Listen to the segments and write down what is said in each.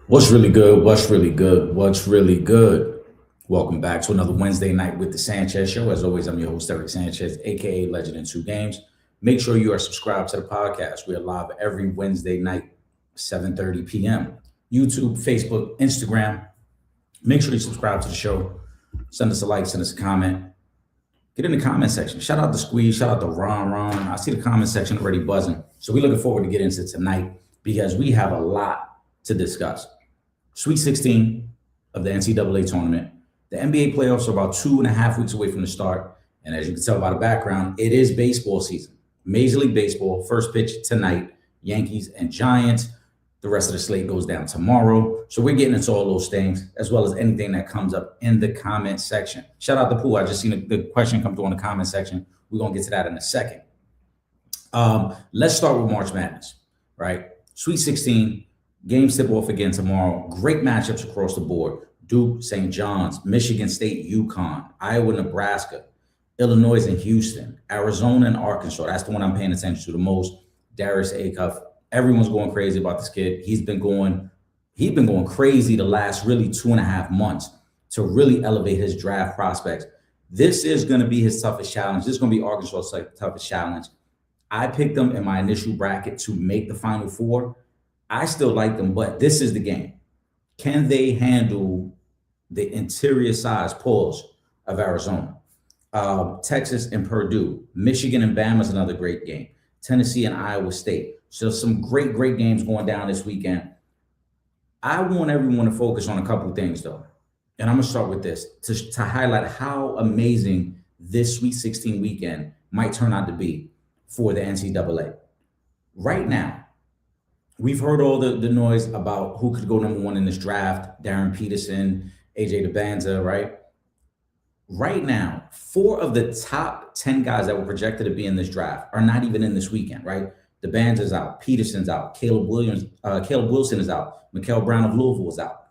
What's really good? What's really good? What's really good? Welcome back to another Wednesday night with the Sanchez Show. As always, I'm your host, Eric Sanchez, aka Legend in Two Games. Make sure you are subscribed to the podcast. We are live every Wednesday night, 7:30 p.m. YouTube, Facebook, Instagram. Make sure you subscribe to the show. Send us a like, send us a comment. Get in the comment section. Shout out to Squeeze, shout out to Ron. I see the comment section already buzzing. So we're looking forward to get into tonight because we have a lot to discuss. Sweet 16 of the NCAA tournament. The NBA playoffs are about 2.5 weeks away from the start. And as you can tell by the background, it is baseball season. Major League Baseball, first pitch tonight, Yankees and Giants. The rest of the slate goes down tomorrow. So we're getting into all those things, as well as anything that comes up in the comment section. Shout out to Pooh. I just seen the question come through in the comment section. We're going to get to that in a second. Let's start with March Madness, right? Sweet 16. Games tip off again tomorrow. Great matchups across the board. Duke, St. John's, Michigan State, UConn, Iowa, Nebraska, Illinois and Houston, Arizona and Arkansas. That's the one I'm paying attention to the most. Darius Acuff. Everyone's going crazy about this kid. He's been going crazy the last really 2.5 months to really elevate his draft prospects. This is going to be his toughest challenge. This is going to be Arkansas' toughest challenge. I picked them in my initial bracket to make the Final Four. I still like them, but this is the game. Can they handle the interior size pause of Arizona? Texas and Purdue, Michigan and Bama is another great game. Tennessee and Iowa State. So some great games going down this weekend. I want everyone to focus on a couple of things, though. And I'm going to start with this to highlight how amazing this Sweet 16 weekend might turn out to be for the NCAA. Right now, we've heard all the noise about who could go number one in this draft, Darren Peterson, AJ DeBanza, right? Right now, 4 of the top 10 guys that were projected to be in this draft are not even in this weekend, right? DeBanza's out, Peterson's out, Caleb Wilson is out, Mikael Brown of Louisville is out.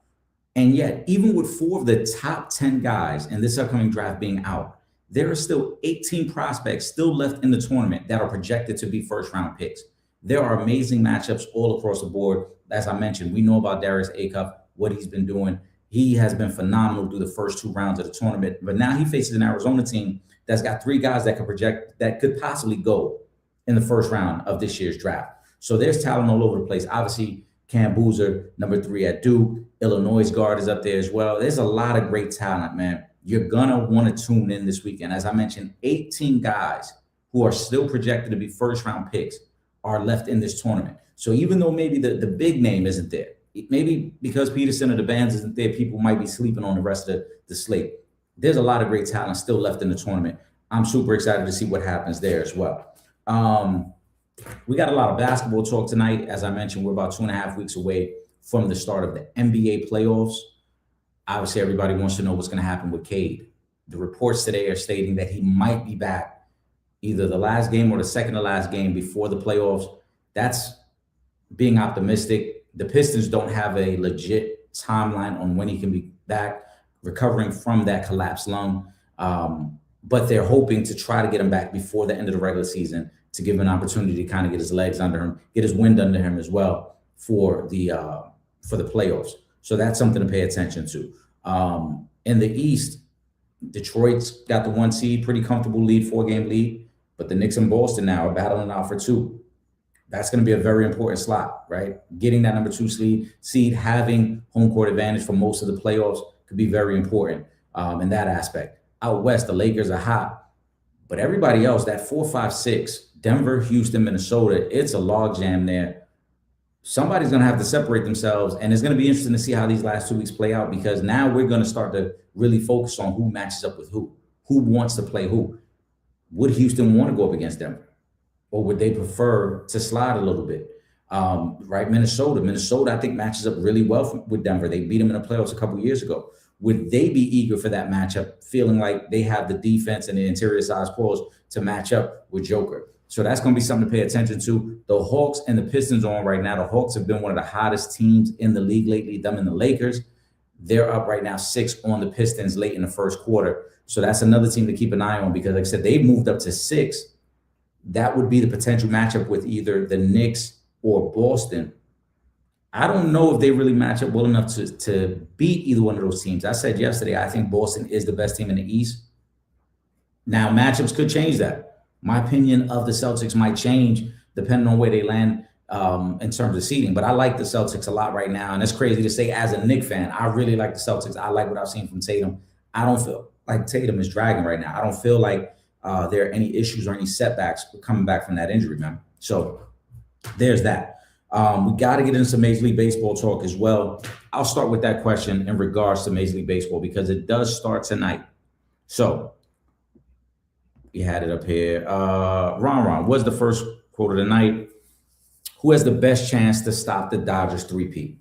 And yet, even with 4 of the top 10 guys in this upcoming draft being out, there are still 18 prospects still left in the tournament that are projected to be first-round picks. There are amazing matchups all across the board. As I mentioned, we know about Darius Acuff, what he's been doing. He has been phenomenal through the first 2 rounds of the tournament. But now he faces an Arizona team that's got 3 guys that could possibly go in the first round of this year's draft. So there's talent all over the place. Obviously, Cam Boozer, number 3 at Duke. Illinois guard is up there as well. There's a lot of great talent, man. You're going to want to tune in this weekend. As I mentioned, 18 guys who are still projected to be first-round picks are left in this tournament. So even though maybe the big name isn't there, maybe because Peterson or the Bands isn't there, people might be sleeping on the rest of the slate. There's a lot of great talent still left in the tournament. I'm super excited to see what happens there as well. We got a lot of basketball talk tonight. As I mentioned, we're about 2.5 weeks away from the start of the NBA playoffs. Obviously, everybody wants to know what's going to happen with Cade. The reports today are stating that he might be back either the last game or the second to last game before the playoffs. That's being optimistic. The Pistons don't have a legit timeline on when he can be back, recovering from that collapsed lung. But they're hoping to try to get him back before the end of the regular season to give him an opportunity to kind of get his legs under him, get his wind under him as well for the playoffs. So that's something to pay attention to. In the East, Detroit's got the 1 seed, pretty comfortable lead, 4-game lead. But the Knicks and Boston now are battling out for 2. That's going to be a very important slot, right? Getting that number 2 seed, having home court advantage for most of the playoffs could be very important in that aspect. Out West, the Lakers are hot. But everybody else, that 4, 5, 6, Denver, Houston, Minnesota, it's a logjam there. Somebody's going to have to separate themselves. And it's going to be interesting to see how these last 2 weeks play out, because now we're going to start to really focus on who matches up with who wants to play who. Would Houston want to go up against Denver? Or would they prefer to slide a little bit? Right, Minnesota, I think matches up really well with Denver. They beat them in the playoffs a couple years ago. Would they be eager for that matchup, feeling like they have the defense and the interior size pros to match up with Joker? So that's going to be something to pay attention to. The Hawks and the Pistons are on right now. The Hawks have been one of the hottest teams in the league lately, them and the Lakers. They're up right now 6 on the Pistons late in the first quarter. So that's another team to keep an eye on, because like I said, they've moved up to 6. That would be the potential matchup with either the Knicks or Boston. I don't know if they really match up well enough to beat either one of those teams. I said yesterday, I think Boston is the best team in the East. Now, matchups could change that. My opinion of the Celtics might change depending on where they land in terms of seeding. But I like the Celtics a lot right now. And it's crazy to say as a Knicks fan, I really like the Celtics. I like what I've seen from Tatum. I don't feel like Tatum is dragging right now. I don't feel like there are any issues or any setbacks coming back from that injury, man. So there's that. We got to get into some Major League Baseball talk as well. I'll start with that question in regards to Major League Baseball because it does start tonight. So we had it up here. Ron, what's the first quote of the night? Who has the best chance to stop the Dodgers three-peat?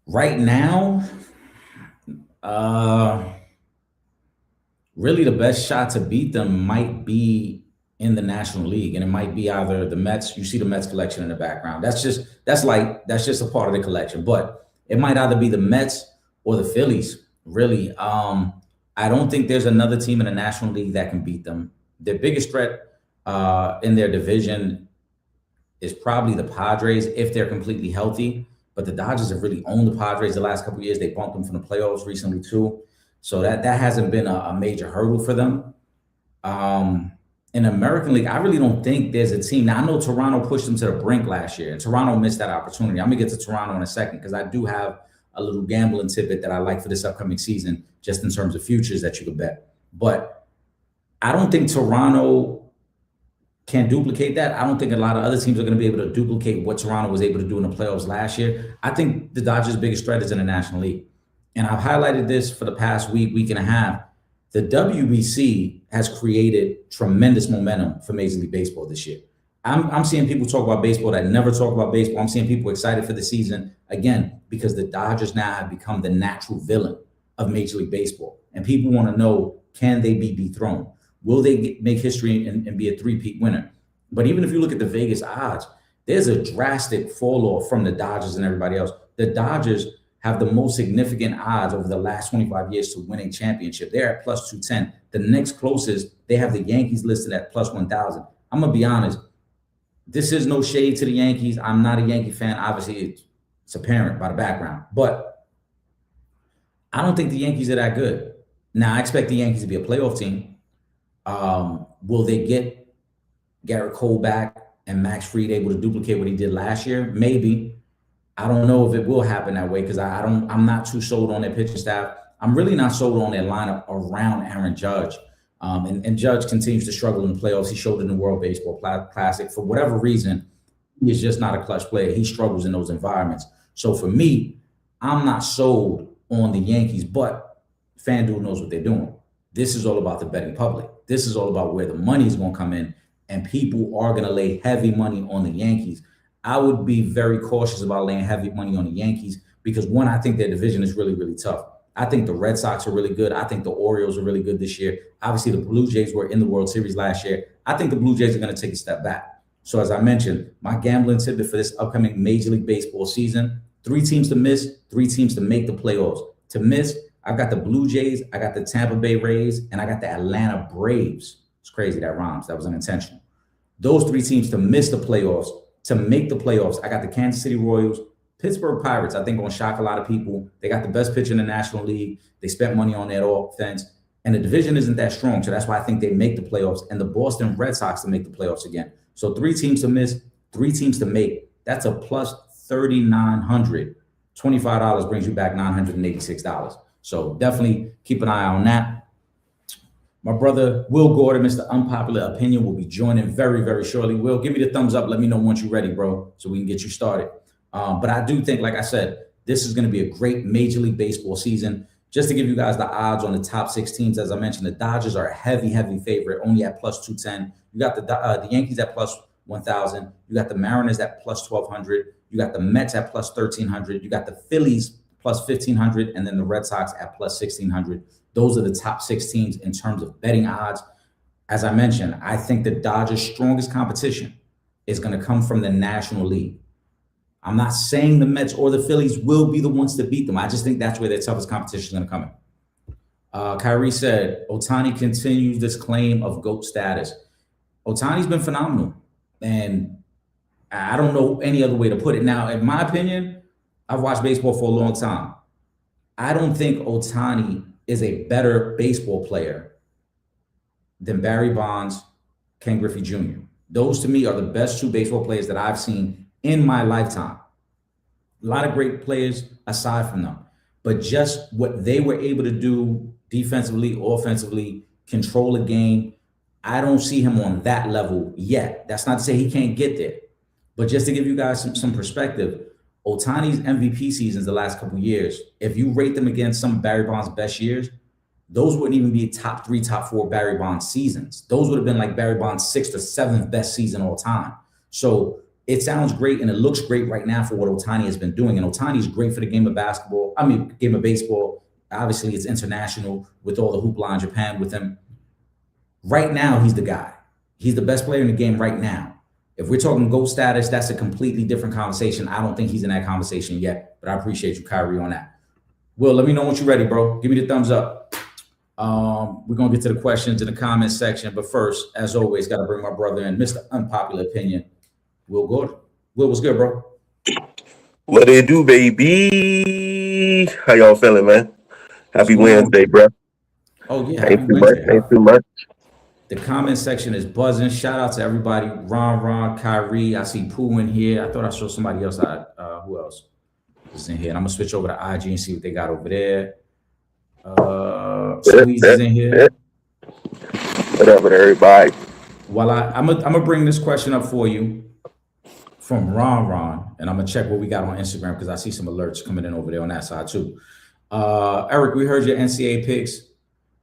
Right now, really the best shot to beat them might be in the National League, and it might be either the Mets. You see the Mets collection in the background. That's just a part of the collection, but it might either be the Mets or the Phillies. Really, I don't think there's another team in the National League that can beat them. Their biggest threat in their division is probably the Padres if they're completely healthy. But the Dodgers have really owned the Padres the last couple of years. They bumped them from the playoffs recently too, so that hasn't been a major hurdle for them. In American League, I really don't think there's a team. Now, I know Toronto pushed them to the brink last year, and Toronto missed that opportunity. I'm going to get to Toronto in a second because I do have a little gambling tidbit that I like for this upcoming season, just in terms of futures that you could bet. But I don't think Toronto can duplicate that. I don't think a lot of other teams are going to be able to duplicate what Toronto was able to do in the playoffs last year. I think the Dodgers' biggest threat is in the National League. And I've highlighted this for the past week and a half. The WBC has created tremendous momentum for Major League Baseball this year. I'm seeing people talk about baseball that never talk about baseball. I'm seeing people excited for the season, again, because the Dodgers now have become the natural villain of Major League Baseball. And people want to know, can they be dethroned? Will they make history and be a three-peat winner? But even if you look at the Vegas odds, there's a drastic fall off from the Dodgers and everybody else. The Dodgers have the most significant odds over the last 25 years to win a championship. They're at plus 210. The next closest, they have the Yankees listed at plus 1,000. I'm going to be honest. This is no shade to the Yankees. I'm not a Yankee fan. Obviously, it's apparent by the background. But I don't think the Yankees are that good. Now, I expect the Yankees to be a playoff team. Will they get Garrett Cole back and Max Fried able to duplicate what he did last year? Maybe. I don't know if it will happen that way because I'm not too sold on their pitching staff. I'm really not sold on their lineup around Aaron Judge. And Judge continues to struggle in the playoffs. He showed it in the World Baseball Classic. For whatever reason, he is just not a clutch player. He struggles in those environments. So for me, I'm not sold on the Yankees, but FanDuel knows what they're doing. This is all about the betting public. This is all about where the money is going to come in, and people are going to lay heavy money on the Yankees. I would be very cautious about laying heavy money on the Yankees because, one, I think their division is really, really tough. I think the Red Sox are really good. I think the Orioles are really good this year. Obviously, the Blue Jays were in the World Series last year. I think the Blue Jays are going to take a step back. So as I mentioned, my gambling tidbit for this upcoming Major League Baseball season, 3 teams to miss, 3 teams to make the playoffs. To miss, I've got the Blue Jays, I got the Tampa Bay Rays, and I got the Atlanta Braves. It's crazy, that rhymes. That was unintentional. Those 3 teams to miss the playoffs. To make the playoffs, I got the Kansas City Royals, Pittsburgh Pirates, I think going to shock a lot of people. They got the best pitcher in the National League. They spent money on that offense. And the division isn't that strong, so that's why I think they make the playoffs. And the Boston Red Sox to make the playoffs again. So 3 teams to miss, 3 teams to make. That's a plus 3,900. $25 brings you back $986. So definitely keep an eye on that. My brother, Will Gordon, Mr. Unpopular Opinion, will be joining very, very shortly. Will, give me the thumbs up. Let me know once you're ready, bro, so we can get you started. But I do think, like I said, this is going to be a great Major League Baseball season. Just to give you guys the odds on the top 6 teams, as I mentioned, the Dodgers are a heavy, heavy favorite, only at plus 210. You got the Yankees at plus 1,000. You got the Mariners at plus 1,200. You got the Mets at plus 1,300. You got the Phillies plus 1,500, and then the Red Sox at plus 1,600. Those are the top 6 teams in terms of betting odds. As I mentioned, I think the Dodgers' strongest competition is going to come from the National League. I'm not saying the Mets or the Phillies will be the ones to beat them. I just think that's where their toughest competition is going to come in. Kyrie said, Ohtani continues this claim of GOAT status. Ohtani's been phenomenal. And I don't know any other way to put it. Now, in my opinion, I've watched baseball for a long time. I don't think Ohtani is a better baseball player than Barry Bonds, Ken Griffey Jr. Those to me are the best two baseball players that I've seen in my lifetime. A lot of great players aside from them, but just what they were able to do defensively, offensively, control a game. I don't see him on that level yet. That's not to say he can't get there, but just to give you guys some perspective, Otani's MVP seasons the last couple of years, if you rate them against some of Barry Bonds' best years, those wouldn't even be top three, top four Barry Bonds seasons. Those would have been like Barry Bonds' sixth or seventh best season all time. So it sounds great and it looks great right now for what Ohtani has been doing. And Ohtani is great for the game of basketball. I mean, game of baseball. Obviously, it's international with all the hoopla in Japan with him. Right now, he's the guy. He's the best player in the game right now. If we're talking GOAT status, that's a completely different conversation. I don't think he's in that conversation yet, but I appreciate you, Kyrie, on that. Will, let me know when you're ready, bro. Give me the thumbs up. We're going to get to the questions in the comments section. But first, as always, got to bring my brother in, Mr. Unpopular Opinion, Will Gordon. Will, what's good, bro? What it do, baby? How y'all feeling, man? Happy Wednesday, bro. Oh, yeah. Happy Wednesday. Ain't too much. The comment section is buzzing. Shout out to everybody. Ron, Kyrie. I see Pooh in here. I thought I saw somebody else. Who else is in here? And I'm going to switch over to IG and see what they got over there. Squeeze is in here. What up with everybody? Well, I'm gonna bring this question up for you from Ron, and I'm gonna check what we got on Instagram because I see some alerts coming in over there on that side too. Eric, we heard your NCAA picks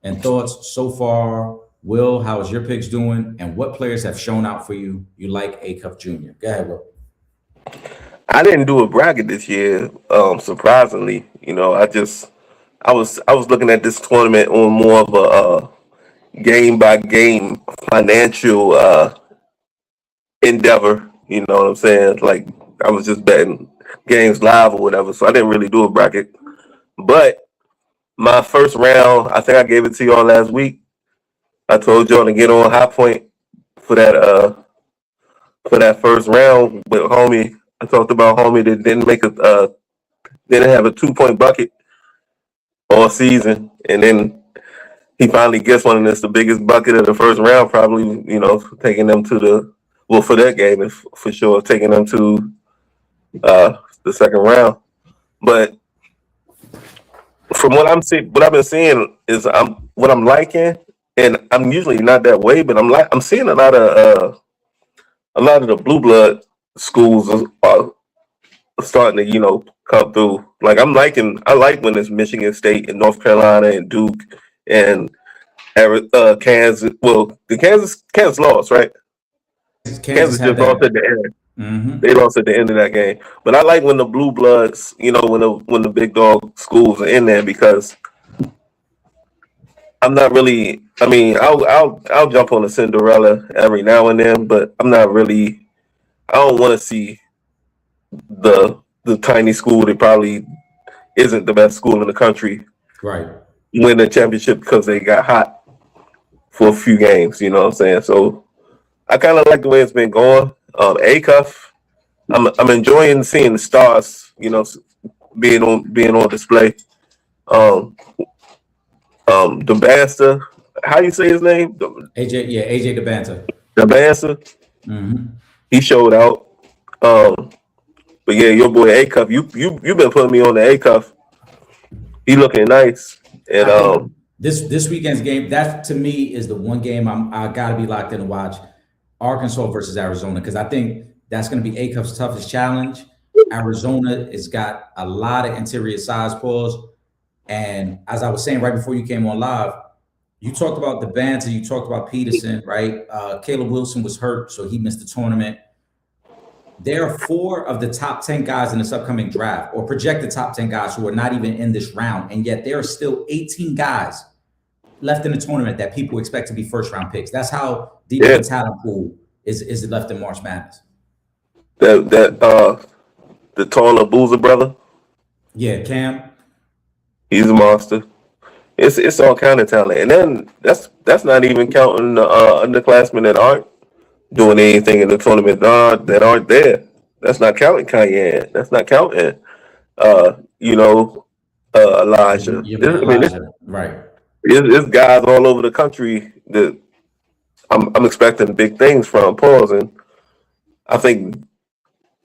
and thoughts so far. Will, how is your picks doing? And what players have shown out for you? You like A-Cup Jr. Go ahead, Will. I didn't do a bracket this year, surprisingly. You know, I was looking at this tournament on more of a game by game financial endeavor. You know what I'm saying? Like I was just betting games live or whatever, so I didn't really do a bracket. But my first round, I think I gave it to y'all last week. I told y'all to get on High Point for that first round with homie. I talked about homie that didn't have a 2-point bucket all season, and then he finally gets one, and it's the biggest bucket of the first round, probably, you know, taking them to for that game, for sure, taking them to the second round. But from what I've been seeing is what I'm liking, and I'm usually not that way, but I'm seeing a lot of the blue blood schools are starting to, you know, come through. Like I like when it's Michigan State and North Carolina and Duke and Kansas. Well, Kansas lost, right? Kansas just lost at the end. Mm-hmm. They lost at the end of that game. But I like when the blue bloods, you know, when the big dog schools are in there, because I'm not really. I mean, I'll jump on a Cinderella every now and then, but I'm not really. I don't want to see the tiny school that probably isn't the best school in the country Right. win the championship because they got hot for a few games. You know what I'm saying? So I kind of like the way it's been going. A-Cuff, I'm enjoying seeing the stars, you know, being on display. The Basta, how you say his name? AJ DeBanta. The Basta. Mm-hmm. He showed out. But yeah, your boy A-Cuff, you've been putting me on the A-Cuff. He looking nice. And this weekend's game, that to me is the one game I gotta be locked in to watch. Arkansas versus Arizona, because I think that's going to be A-Cuff's toughest challenge. Arizona has got a lot of interior size pulls. And as I was saying right before you came on live, you talked about the banter, you talked about Peterson, right? Caleb Wilson was hurt, so he missed the tournament. There are 4 of the top 10 guys in this upcoming draft, or projected top 10 guys, who are not even in this round. And yet there are still 18 guys left in the tournament that people expect to be first-round picks. That's how deep of a talent pool is left in March Madness. The taller Boozer brother. Yeah, Cam. He's a monster. It's all kind of talent, and then that's not even counting the underclassmen that aren't doing anything in the tournament that aren't there. That's not counting Cayenne. That's not counting, you know, Elijah. Your man I mean, Elijah, right? it's guys all over the country that I'm expecting big things from. Pause. And I think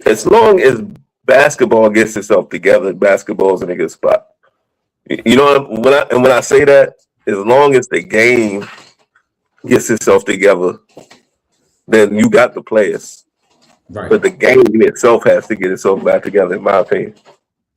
as long as basketball gets itself together, basketball's in a good spot. You know, when I say that, as long as the game gets itself together, then you got the players. Right. But the game itself has to get itself back together, in my opinion.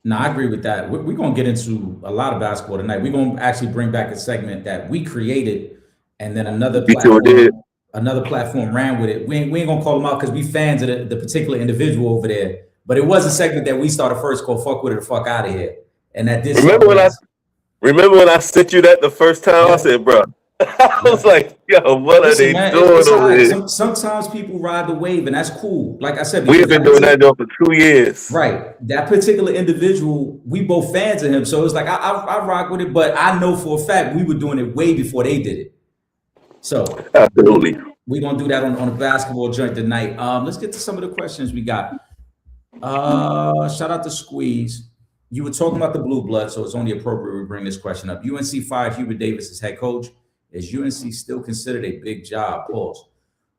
No, I agree with that. We're going to get into a lot of basketball tonight. We're going to actually bring back a segment that we created, and then We sure did. another platform ran with it. We ain't going to call them out because we fans of the particular individual over there. But it was a segment that we started first called "Fuck with it or fuck out of here," and that did. Remember when I sent you that the first time? Yeah. I said, bro. I was like, yo, what are they doing over here? Sometimes people ride the wave, and that's cool. Like I said, we have been doing that job for 2 years. Right. That particular individual, we both fans of him. So it's like I rock with it, but I know for a fact we were doing it way before they did it. So absolutely. We're gonna do that on a basketball joint tonight. Let's get to some of the questions we got. Shout out to Squeeze. You were talking about the blue blood, so it's only appropriate we bring this question up. UNC fired Hubert Davis as head coach. Is UNC still considered a big job? Pause.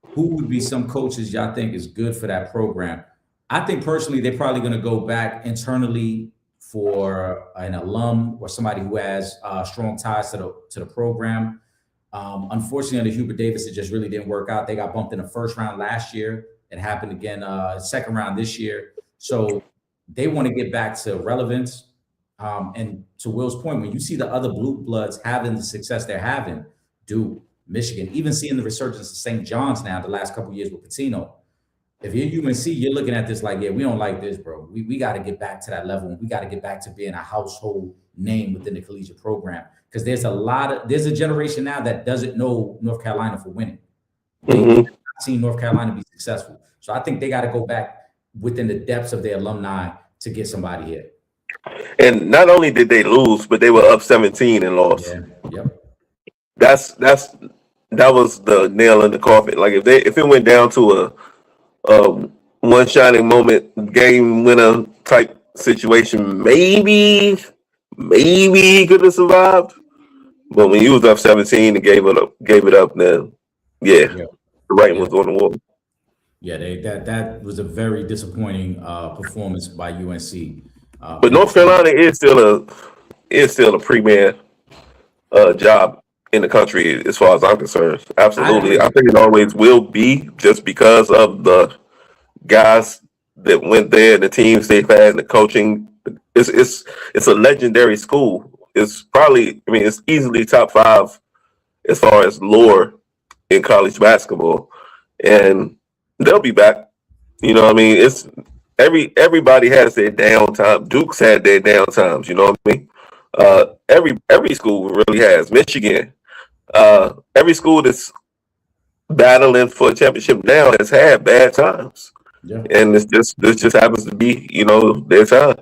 Who would be some coaches y'all think is good for that program? I think personally, they're probably going to go back internally for an alum or somebody who has strong ties to the program. Unfortunately, under Hubert Davis, it just really didn't work out. They got bumped in the first round last year. It happened again, second round this year. So they want to get back to relevance. And to Will's point, when you see the other blue bloods having the success they're having, Duke, Michigan, even seeing the resurgence of St. John's now the last couple of years with Pitino. If you're UNC, you're looking at this like, yeah, we don't like this, bro. We got to get back to that level. We got to get back to being a household name within the collegiate program. Because there's a generation now that doesn't know North Carolina for winning. They've not seen North Carolina be successful. So I think they got to go back within the depths of their alumni to get somebody here. And not only did they lose, but they were up 17 and lost. Yeah. Yep. That was the nail in the coffin. Like if it went down to a one shining moment, game winner type situation, maybe he could have survived. But when you was up 17 and gave it up, then the writing was on the wall. Yeah, that was a very disappointing performance by UNC. But North Carolina is still a premier job in the country as far as I'm concerned. Absolutely. I think it always will be, just because of the guys that went there, the teams they've had, and the coaching. It's a legendary school. It's probably, it's easily top 5 as far as lore in college basketball. And they'll be back. You know what I mean? It's everybody has their downtime. Duke's had their downtimes, you know what I mean? Every school really has. Michigan, every school that's battling for a championship now has had bad times. Yeah. And this just happens to be, their time.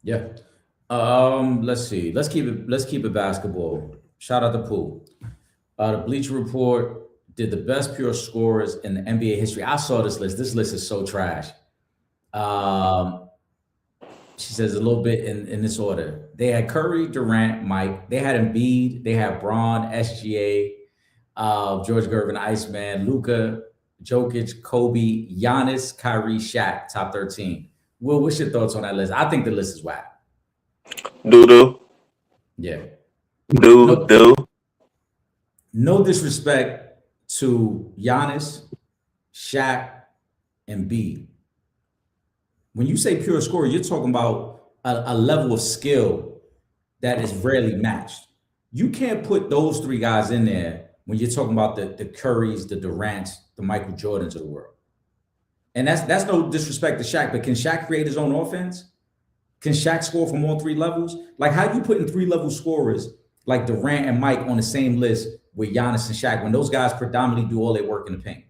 Yeah. Let's see. Let's keep it basketball. Shout out to Poole. The Bleacher Report did the best pure scorers in the NBA history. I saw this list. This list is so trash. She says a little bit in this order. They had Curry, Durant, Mike. They had Embiid. They had Braun, SGA, George Gervin, Iceman, Luka, Jokic, Kobe, Giannis, Kyrie, Shaq, top 13. Will, what's your thoughts on that list? I think the list is whack. Doo-doo. Yeah. Doo-doo. No disrespect to Giannis, Shaq, and Embiid. When you say pure scorer, you're talking about a level of skill that is rarely matched. You can't put those 3 guys in there when you're talking about the Currys, the Durants, the Michael Jordans of the world. And that's no disrespect to Shaq, but can Shaq create his own offense? Can Shaq score from all 3 levels? Like, how you putting 3-level scorers like Durant and Mike on the same list with Giannis and Shaq when those guys predominantly do all their work in the paint?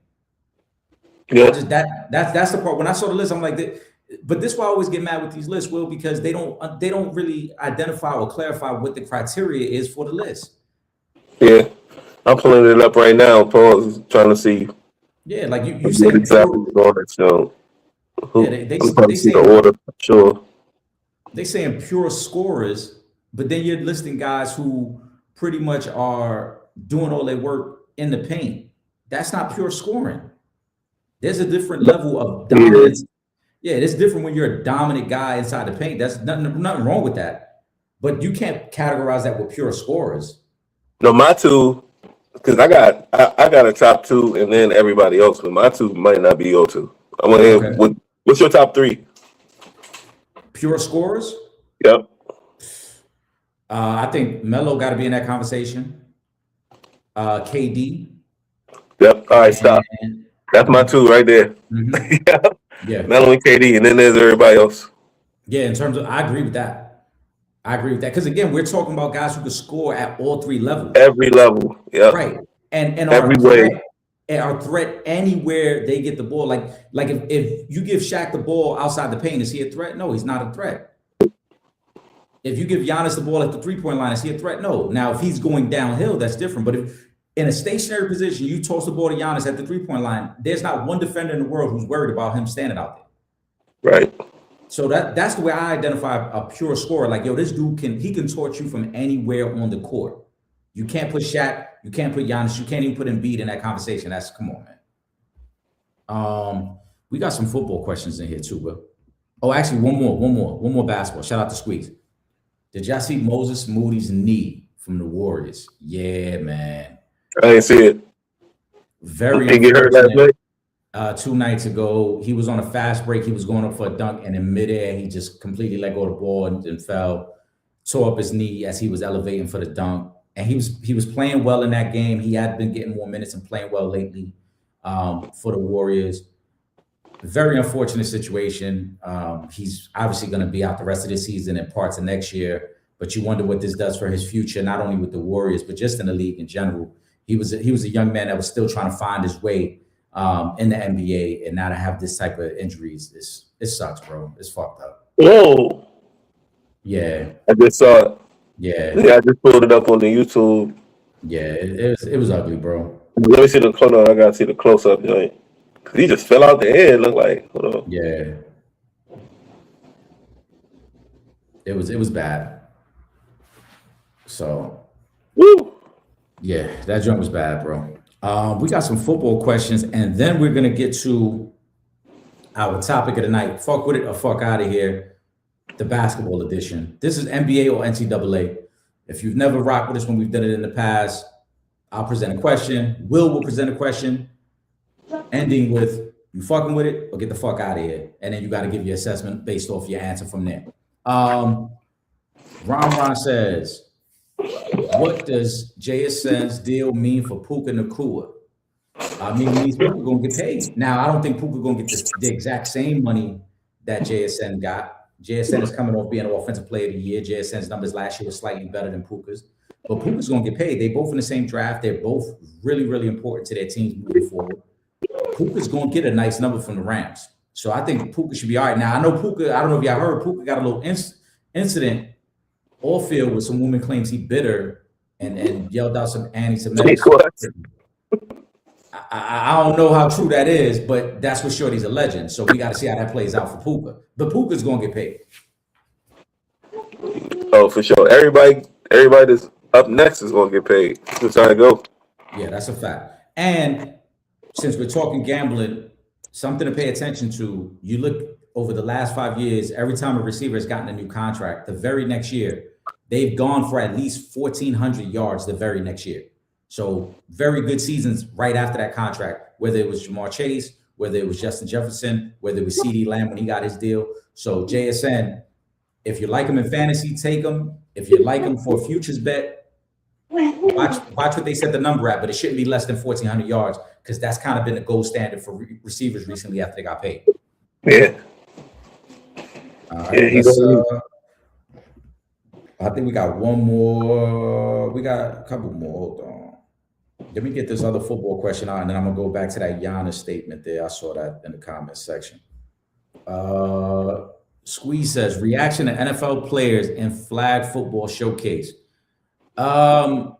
Yeah. That's the part. When I saw the list, I'm like, but this is why I always get mad with these lists, Will, because they don't really identify or clarify what the criteria is for the list. Yeah, I'm pulling it up right now. Pause, trying to see Yeah, like you What saying exactly pure. is on that show? Yeah, Who? I'm trying to they see the saying order. Sure. they saying pure scorers, but then you're listing guys who pretty much are doing all their work in the paint. That's not pure scoring. There's a different level of Yeah. dominance. Yeah, it's different when you're a dominant guy inside the paint. That's nothing wrong with that. But you can't categorize that with pure scorers. No, my two, because I got a top two, and then everybody else, but my two might not be your two. I want to hear Okay. what's your top three? Pure scorers. Yep. I think Melo got to be in that conversation. KD Yep. All right, stop. and That's my two right there. mhm. Yep. Yeah, Melo and KD, and then there's everybody else. yeah. In terms of, I agree with that. I agree with that because again, we're talking about guys who can score at all three levels, Every level. Yep. right? And Every our way. threat, and our threat anywhere they get the ball. Like if you give Shaq the ball outside the paint, is he a threat? No, he's not a threat. If you give Giannis the ball at the 3-point line, is he a threat? No. Now, if he's going downhill, that's different. But if in a stationary position, you toss the ball to Giannis at the 3-point line, there's not one defender in the world who's worried about him standing out there. Right. So that's the way I identify a pure scorer. Like, yo, this dude can torch you from anywhere on the court. You can't put Shaq, you can't put Giannis, you can't even put Embiid in that conversation. That's come on, man. We got some football questions in here too, bro. Oh, actually, one more basketball. Shout out to Squeeze. Did y'all see Moses Moody's knee from the Warriors? Yeah, man. I didn't see it. Very Did he get hurt last unfortunate. night? 2 nights ago, he was on a fast break. He was going up for a dunk, and in midair, he just completely let go of the ball and fell, tore up his knee as he was elevating for the dunk. And he was playing well in that game. He had been getting more minutes and playing well lately for the Warriors. Very unfortunate situation. He's obviously going to be out the rest of this season and parts of next year. But you wonder what this does for his future, not only with the Warriors, but just in the league in general. He was a young man that was still trying to find his way in the NBA, and now to have this type of injuries, it sucks, bro. It's fucked up. Whoa. Yeah. I just saw it. Yeah. Yeah, I just pulled it up on the YouTube. Yeah. It was ugly, bro. Let me see the close up. I gotta see the close up joint. Cause he just fell out the air. Look like, hold on. Yeah. It was bad. So Woo. yeah, that joint was bad, bro. We got some football questions, and then we're gonna get to our topic of the night. Fuck with it or fuck out of here. The basketball edition. This is NBA or NCAA. If you've never rocked with us when we've done it in the past, I'll present a question. Will present a question, ending with you fucking with it or get the fuck out of here. And then you got to give your assessment based off your answer from there. Ron says, what does JSN's deal mean for Puka Nacua? I mean, it means Puka going to get paid. Now, I don't think Puka going to get the exact same money that JSN got. JSN is coming off being an offensive player of the year. JSN's numbers last year were slightly better than Puka's. But Puka's going to get paid. They're both in the same draft. They're both really, really important to their teams moving forward. Puka's going to get a nice number from the Rams. So I think Puka should be all right. Now, I know Puka, I don't know if y'all heard, Puka got a little incident off field with some woman claims he bit her and yelled out some anti-Semitic. I don't know how true that is, but that's what Shorty's alleging. So we got to see how that plays out for Puka. But Puka's going to get paid. Oh, for sure. Everybody that's up next is going to get paid. That's how it go. Yeah, that's a fact. And since we're talking gambling, something to pay attention to, you look over the last 5 years, every time a receiver has gotten a new contract, the very next year, they've gone for at least 1,400 yards the very next year. So very good seasons right after that contract, whether it was Jamar Chase, whether it was Justin Jefferson, whether it was CeeDee Lamb when he got his deal. So JSN, if you like him in fantasy, take him. If you like him for a futures bet, watch what they set the number at, but it shouldn't be less than 1,400 yards because that's kind of been the gold standard for receivers recently after they got paid. Yeah. All right, I think we got one more. We got a couple more. Hold on. Let me get this other football question out, and then I'm going to go back to that Giannis statement there. I saw that in the comments section. Squeeze says, reaction to NFL players in flag football showcase. I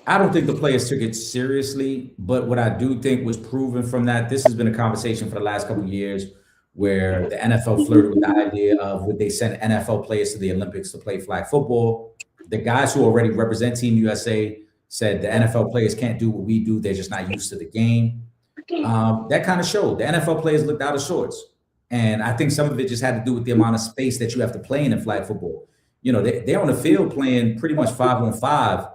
I don't think the players took it seriously, but what I do think was proven from that, this has been a conversation for the last couple of years where the NFL flirted with the idea of would they send NFL players to the Olympics to play flag football. The guys who already represent Team USA said the NFL players can't do what we do. They're just not used to the game. That kind of showed. The NFL players looked out of sorts. And I think some of it just had to do with the amount of space that you have to play in flag football. You know, they're on the field playing pretty much 5-on-5.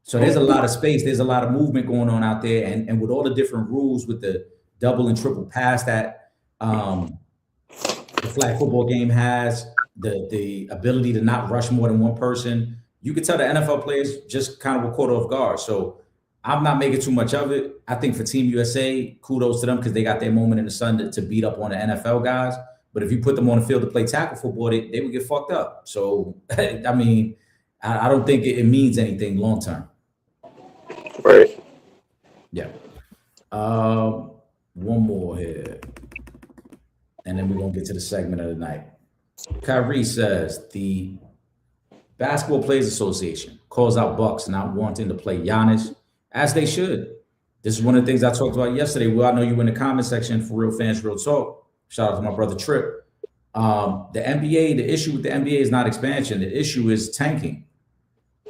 So there's a lot of space. There's a lot of movement going on out there. And with all the different rules with the double and triple pass that the flag football game has, the ability to not rush more than one person, you could tell the NFL players just kind of were caught off guard. So I'm not making too much of it. I think for Team USA, kudos to them because they got their moment in the sun to beat up on the NFL guys. But if you put them on the field to play tackle football, they would get fucked up. So, I mean, I don't think it means anything long term. Right. Yeah. One more here. And then we're going to get to the segment of the night. Kyrie says the Basketball Players Association calls out Bucks not wanting to play Giannis, as they should. This is one of the things I talked about yesterday. Well, I know you were in the comment section for Real Fans, Real Talk. Shout out to my brother Trip. The NBA, the issue with the NBA is not expansion. The issue is tanking.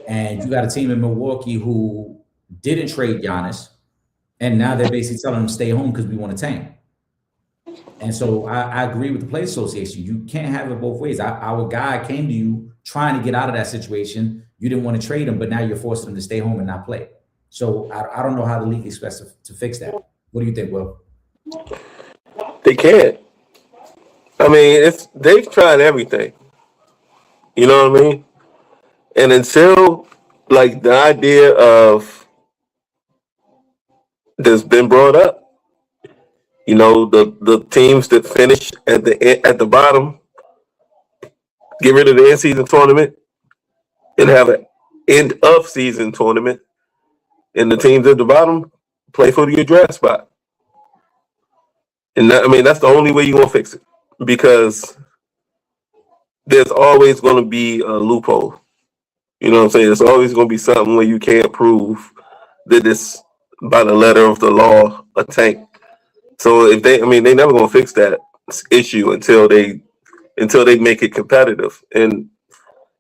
And you got a team in Milwaukee who didn't trade Giannis, and now they're basically telling them to stay home because we want to tank. And so I agree with the Players Association. You can't have it both ways. Our guy came to you trying to get out of that situation. You didn't want to trade him, but now you're forcing him to stay home and not play. So I don't know how the league expects to fix that. What do you think, Will? They can't. I mean, they've tried everything. You know what I mean? And until like the idea of that's been brought up, you know, the teams that finish at the bottom, get rid of the in-season tournament and have an end of season tournament, and the teams at the bottom play for your draft spot. And that, I mean, that's the only way you're gonna fix it, because there's always gonna be a loophole. You know what I'm saying? There's always gonna be something where you can't prove that it's by the letter of the law a tank. So if they never gonna fix that issue until they make it competitive. And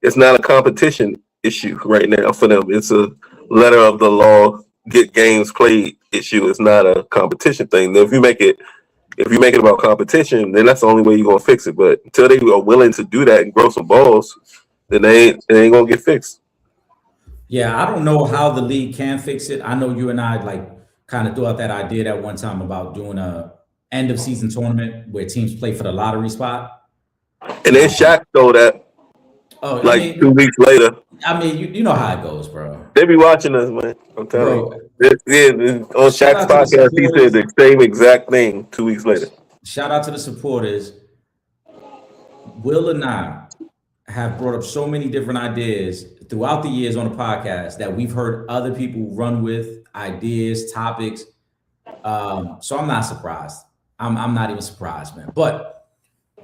it's not a competition issue right now for them. It's a letter of the law, get games played issue. It's not a competition thing. If you make it about competition, then that's the only way you're gonna fix it. But until they are willing to do that and grow some balls, then it ain't gonna get fixed. Yeah, I don't know how the league can fix it. I know you and I kind of threw out that idea that one time about doing a end of season tournament where teams play for the lottery spot. And then Shaq told that 2 weeks later. I mean, you know how it goes, bro. They be watching us, man. I'm telling you. On Shaq's podcast, he said the same exact thing 2 weeks later. Shout out to the supporters. Will and I have brought up so many different ideas throughout the years on the podcast that we've heard other people run with ideas, topics. So I'm not surprised. I'm not even surprised, man. But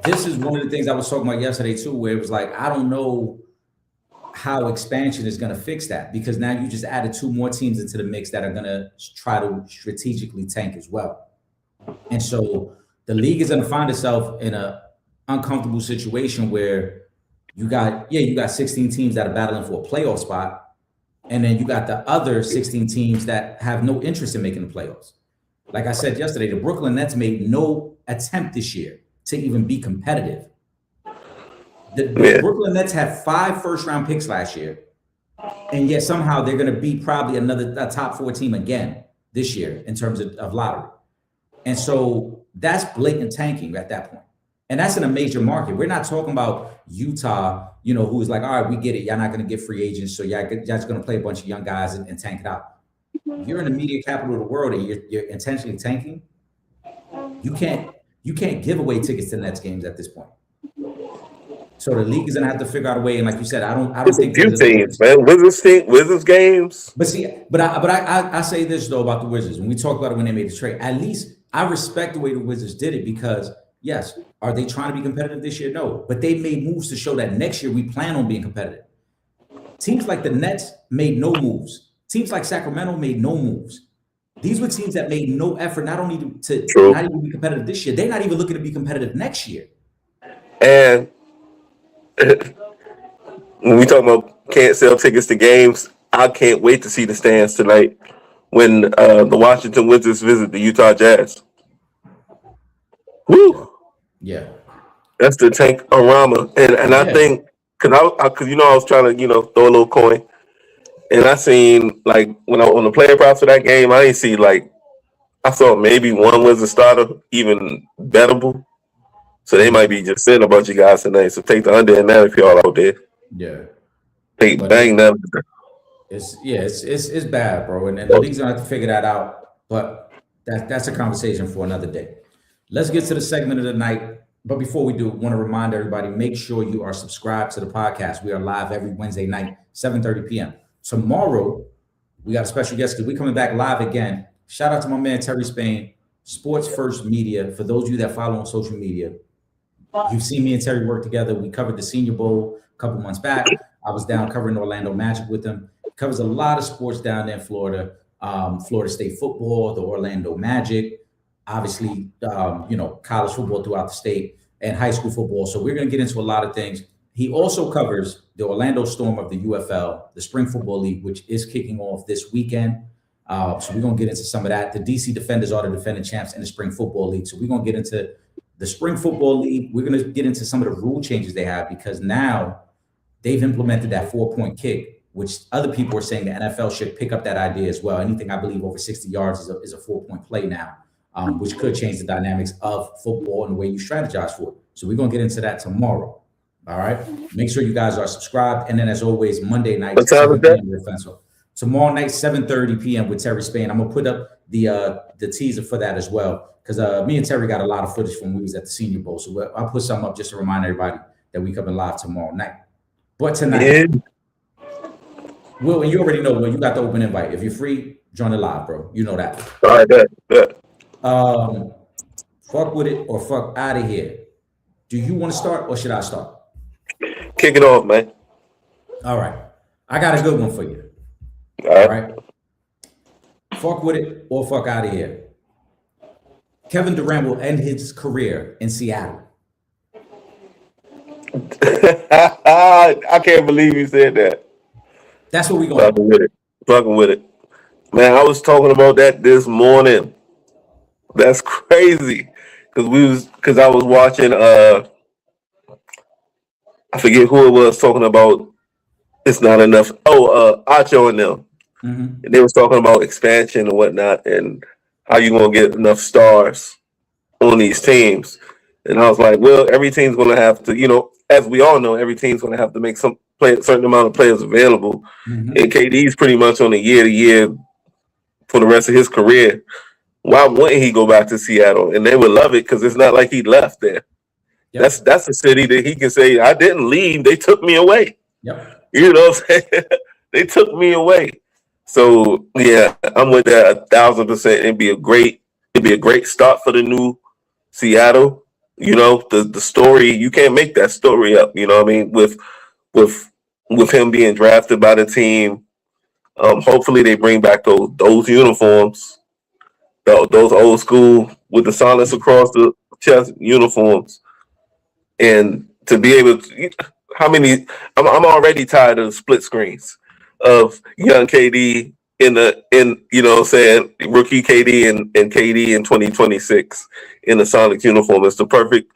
this is one of the things I was talking about yesterday too, where it was like, I don't know how expansion is going to fix that, because now you just added 2 more teams into the mix that are going to try to strategically tank as well. And so the league is going to find itself in an uncomfortable situation where you got 16 teams that are battling for a playoff spot, and then you got the other 16 teams that have no interest in making the playoffs. Like I said yesterday, the Brooklyn Nets made no attempt this year to even be competitive. The Brooklyn Nets had 5 first-round picks last year, and yet somehow they're going to be probably a top 4 team again this year in terms of lottery. And so that's blatant tanking at that point. And that's in a major market. We're not talking about Utah, who's like, all right, we get it. Y'all not going to get free agents, so y'all just going to play a bunch of young guys and tank it out. You're in the media capital of the world and you're intentionally tanking. You can't give away tickets to Nets games at this point. So the league is gonna have to figure out a way. And like you said, I don't think few teams, man. Wizards games. But I say this though about the Wizards. When we talk about it when they made the trade, at least I respect the way the Wizards did it, because yes, are they trying to be competitive this year? No, but they made moves to show that next year we plan on being competitive. Teams like the Nets made no moves. Teams like Sacramento made no moves. These were teams that made no effort, not only to True. not even be competitive this year. They're not even looking to be competitive next year. And when we talk about can't sell tickets to games, I can't wait to see the stands tonight when the Washington Wizards visit the Utah Jazz. Woo! Yeah. That's the tank-orama. And I think, because I was trying to, throw a little coin. And I seen, like, when on the player props for that game, I didn't see, like, I saw maybe one was a starter, even bettable. So they might be just sitting a bunch of guys tonight. So take the under in that if y'all out there. Yeah. Bang that. It's bad, bro. And the league's gonna have to figure that out. But that's a conversation for another day. Let's get to the segment of the night. But before we do, I want to remind everybody, make sure you are subscribed to the podcast. We are live every Wednesday night, 7:30 p.m. Tomorrow, we got a special guest because we're coming back live again. Shout out to my man, Terry Spain, Sports First Media. For those of you that follow on social media, you've seen me and Terry work together. We covered the Senior Bowl a couple months back. I was down covering Orlando Magic with him. Covers a lot of sports down there in Florida. Florida State football, the Orlando Magic, obviously, college football throughout the state and high school football. So we're going to get into a lot of things. He also covers the Orlando Storm of the UFL, the Spring Football League, which is kicking off this weekend. So we're going to get into some of that. The DC Defenders are the defending champs in the Spring Football League. So we're going to get into the Spring Football League. We're going to get into some of the rule changes they have because now they've implemented that 4-point kick, which other people are saying the NFL should pick up that idea as well. Anything I believe over 60 yards is a 4-point play now, which could change the dynamics of football and the way you strategize for it. So we're going to get into that tomorrow. All right. Make sure you guys are subscribed. And then as always, Monday night, 7 p.m. Tomorrow night, 7:30 p.m. with Terry Spain. I'm going to put up the teaser for that as well. Because me and Terry got a lot of footage from when we was at the Senior Bowl. So I'll put something up just to remind everybody that we coming live tomorrow night. But tonight, Will, and you already know, Will, you got the open invite. If you're free, join it live, bro. You know that. All right, bet. Fuck with it or fuck out of here. Do you want to start or should I start? Kick it off, man. All right. I got a good one for you. All right. Fuck with it or fuck out of here. Kevin Durant will end his career in Seattle. I can't believe you said that. That's what we going. Fucking with it. Man, I was talking about that this morning. That's crazy. Because I was watching I forget who it was talking about it's not enough. Acho and them. Mm-hmm. And they was talking about expansion and whatnot and how you gonna get enough stars on these teams. And I was like, well, every team's gonna have to, as we all know, every team's gonna have to make a certain amount of players available. Mm-hmm. And KD's pretty much on a year-to-year for the rest of his career. Why wouldn't he go back to Seattle? And they would love it because it's not like he left there. Yep. That's a city that he can say, I didn't leave, they took me away. Yep. You know what I'm saying? They took me away. So yeah, I'm with that 1,000%. It'd be a great start for the new Seattle. The story, you can't make that story up, you know what I mean? With him being drafted by the team. Hopefully they bring back those uniforms, those old school with the silence across the chest uniforms. And to be able to, I'm already tired of the split screens of young KD rookie KD and KD in 2026 in the Sonics uniform. It's the perfect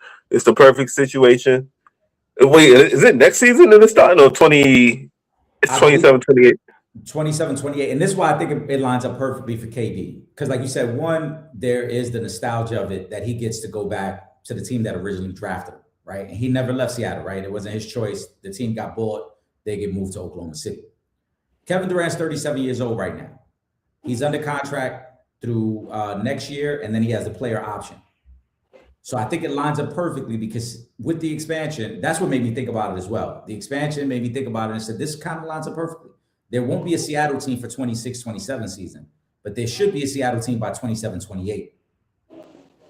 situation. Wait, is it next season that it's starting or 20? It's 27, 28. 27, 28. And this is why I think it lines up perfectly for KD. Because like you said, one, there is the nostalgia of it that he gets to go back to the team that originally drafted him, right? And he never left Seattle, right? It wasn't his choice. The team got bought. They get moved to Oklahoma City. Kevin Durant's 37 years old right now. He's under contract through next year, and then he has the player option. So I think it lines up perfectly because with the expansion, that's what made me think about it as well. The expansion made me think about it and said, this kind of lines up perfectly. There won't be a Seattle team for 26-27 season, but there should be a Seattle team by 27-28,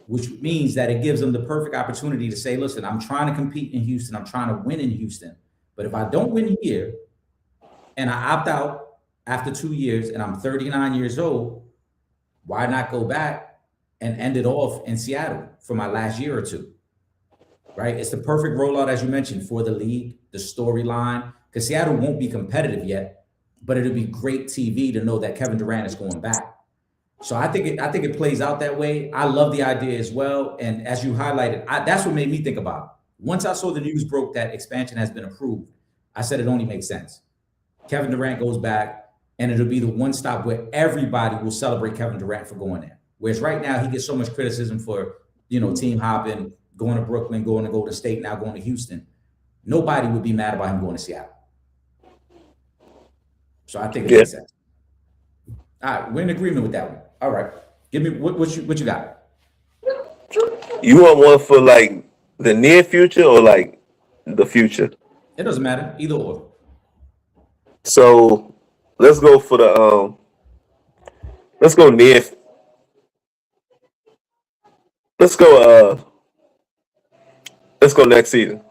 which means that it gives them the perfect opportunity to say, listen, I'm trying to compete in Houston. I'm trying to win in Houston. But if I don't win here and I opt out after 2 years and I'm 39 years old, why not go back and end it off in Seattle for my last year or two? Right? It's the perfect rollout, as you mentioned, for the league, the storyline, because Seattle won't be competitive yet, but it'll be great TV to know that Kevin Durant is going back. So I think it plays out that way. I love the idea as well. And as you highlighted, that's what made me think about it. Once I saw the news broke that expansion has been approved, I said it only makes sense. Kevin Durant goes back, and it'll be the one stop where everybody will celebrate Kevin Durant for going there. Whereas right now he gets so much criticism for team hopping, going to Brooklyn, going to Golden State, now going to Houston. Nobody would be mad about him going to Seattle. So I think it makes sense. All right, we're in agreement with that one. All right, give me what you got. You want one for like the near future or like the future? It doesn't matter, either or. So let's go for the let's go near. Let's go let's go next season.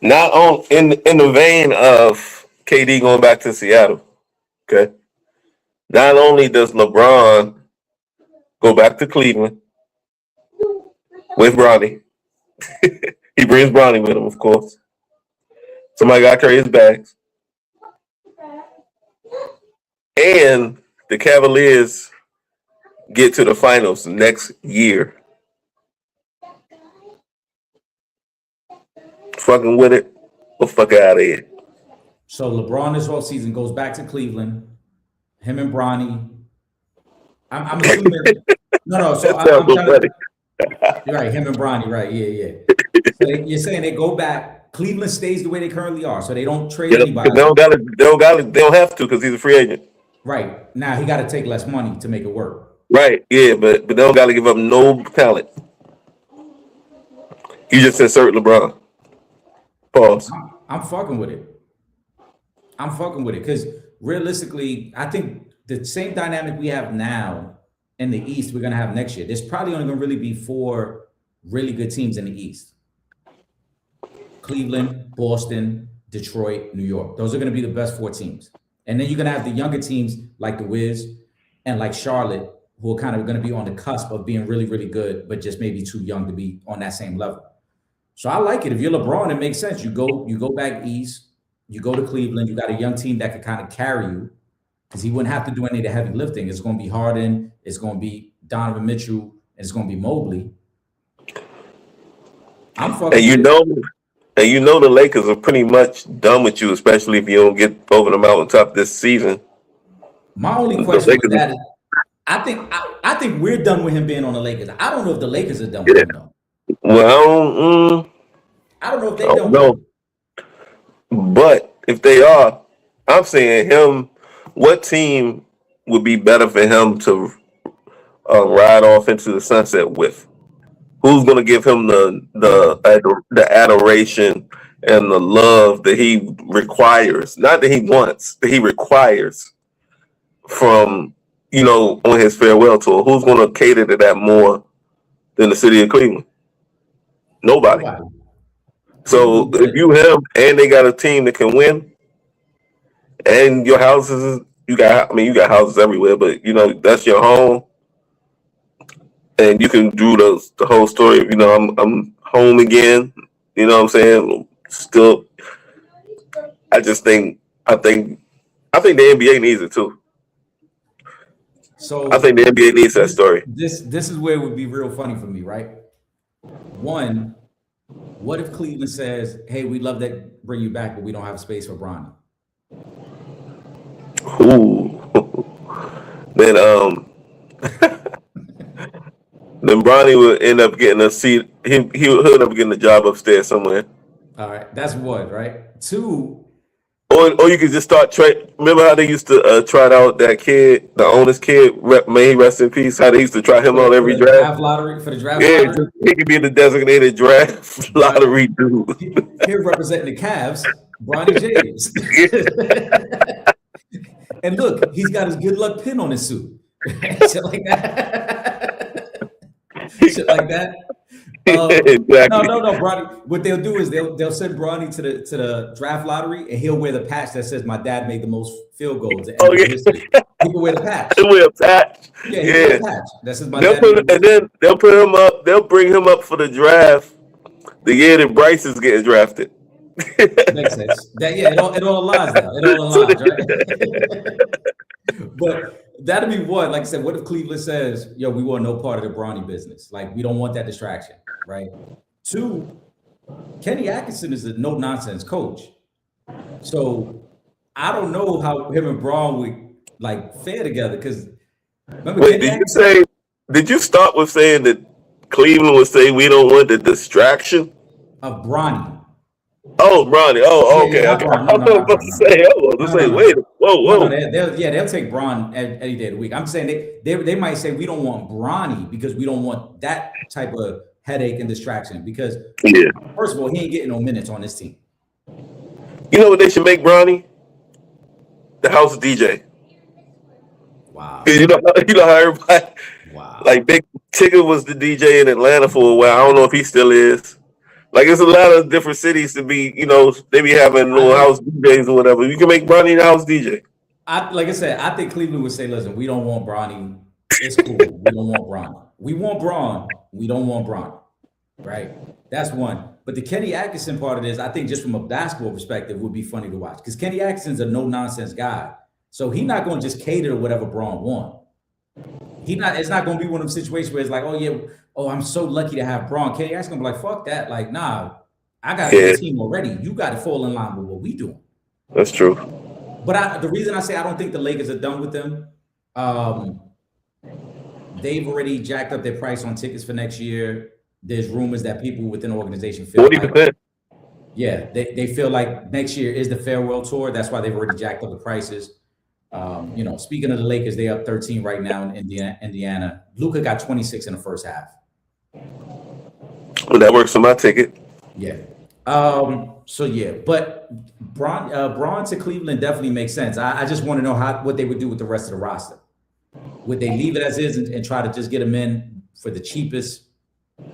Not on in the vein of KD going back to Seattle. Okay. Not only does LeBron go back to Cleveland with Bronny, he brings Bronny with him, of course. Somebody got to carry his bags. And the Cavaliers get to the finals next year. Fucking with it, or fuck out of here. So LeBron this whole season goes back to Cleveland. Him and Bronny. I'm assuming. No. So I'm trying to. You're right, him and Bronny. Right, yeah. So you're saying they go back. Cleveland stays the way they currently are, so they don't trade anybody. They don't have to because he's a free agent. Right now, he got to take less money to make it work. Right, yeah, but they don't got to give up no talent. You just insert LeBron. Pause. I'm fucking with it. Because realistically, I think the same dynamic we have now in the East, we're going to have next year. There's probably only going to really be 4 really good teams in the East. Cleveland, Boston, Detroit, New York. Those are going to be the best 4 teams. And then you're going to have the younger teams like the Wiz and like Charlotte, who are kind of going to be on the cusp of being really, really good, but just maybe too young to be on that same level. So I like it. If you're LeBron, it makes sense. You go back east, you go to Cleveland, you got a young team that could kind of carry you because he wouldn't have to do any of the heavy lifting. It's going to be Harden, it's going to be Donovan Mitchell, and it's going to be Mobley. I'm fucking. And you know the Lakers are pretty much done with you, especially if you don't get over the mountaintop this season. My only question with that is, I think we're done with him being on the Lakers. I don't know if the Lakers are done with him though. Well, I don't know if they don't know. But if they are, I'm saying him. What team would be better for him to ride off into the sunset with? Who's going to give him the adoration and the love that he requires? Not that he wants, that he requires from, on his farewell tour. Who's going to cater to that more than the city of Cleveland? Nobody. So if you him and they got a team that can win, and your houses, you got houses everywhere, but that's your home. And you can do the whole story. I'm home again. You know what I'm saying? Still, I think the NBA needs it too. So I think the NBA needs that story. This is where it would be real funny for me, right? One, what if Cleveland says, "Hey, we'd love to bring you back, but we don't have space for Bronny." Ooh, then then Bronny would end up getting a seat. He would end up getting a job upstairs somewhere. All right, that's one, right? Two, or you could just start trade. Remember how they used to try out that kid, the owner's kid, may he rest in peace. How they used to try him on every draft lottery for the draft. Yeah, lottery. He could be the designated draft lottery dude. Here representing the Cavs, Bronny James. And look, he's got his good luck pin on his suit. Shit like that. Shit like that. Exactly. No. Bronny, what they'll do is they'll send Bronny to the draft lottery, and he'll wear the patch that says "My dad made the most field goals in Oh NBA yeah, history." He can wear the patch. with a patch. Yeah, he can wear Yeah, the patch that says "My they'll dad made the put and most." then they'll put him up. They'll bring him up for the draft the year that Bryce is getting drafted. Makes sense. That yeah, it all aligns now. It all So aligns, right? But that'd be one. Like I said, what if Cleveland says, "Yo, we want no part of the Bronny business. Like we don't want that distraction." Right. Two, Kenny Atkinson is a no nonsense coach. So I don't know how him and Braun would like fare together because remember wait, Kenny did you Atkinson say? Did you start with saying that Cleveland would say we don't want the distraction? of Bronny. Oh, Bronny. Oh, Yeah, yeah, okay, not okay. Braun. I No, was no, not about Braun. to No, say. I was about no, to no, say. no, Wait. no. Whoa, No, no, whoa. they'll take Braun any day of the week. I'm saying they might say we don't want Bronny because we don't want that type of headache and distraction. Because Yeah. first of all, he ain't getting no minutes on this team. You know what they should make Bronny? The house DJ. Wow, 'Cause you know how everybody wow. like Big Tigger was the DJ in Atlanta for a while. I don't know if he still is. Like it's a lot of different cities to be, they be having I little think house DJs or whatever. You can make Bronny the house DJ. I like I said, I think Cleveland would say, listen, we don't want Bronny. It's cool. We don't want Bronny. We want Braun. We don't want Bronny. Right? That's one. But the Kenny Atkinson part of this, I think just from a basketball perspective, would be funny to watch. Because Kenny Atkinson's a no-nonsense guy. So he's not going to just cater to whatever Braun wants. It's not going to be one of those situations where it's like, oh yeah, oh, I'm so lucky to have Braun. Kenny Atkinson's gonna be like, fuck that. Like, nah, I got a Yeah, good team already. You got to fall in line with what we doing. that's true. But the reason I say I don't think the Lakers are done with them, they've already jacked up their price on tickets for next year. There's rumors that people within the organization feel 40%. yeah, they feel like next year is the farewell tour. That's why they've already jacked up the prices. Speaking of the Lakers, they up 13 right now in Indiana. Luka got 26 in the first half. Well, that works for my ticket. Yeah. So yeah, but Braun to Cleveland definitely makes sense. I just want to know what they would do with the rest of the roster. Would they leave it as is and try to just get them in for the cheapest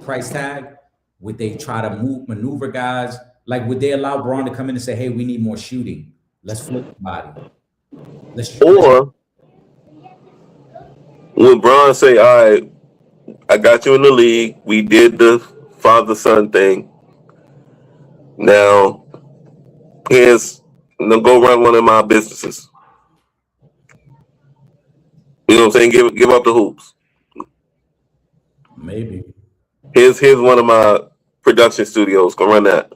price tag? Would they try to maneuver guys? Like, would they allow Braun to come in and say, "Hey, we need more shooting. Let's flip somebody. Or when Braun say, "All right, I got you in the league. We did the father-son thing. Now, go run one of my businesses." You know what I'm saying? Give up the hoops. Maybe. Here's one of my production studios. Go run that.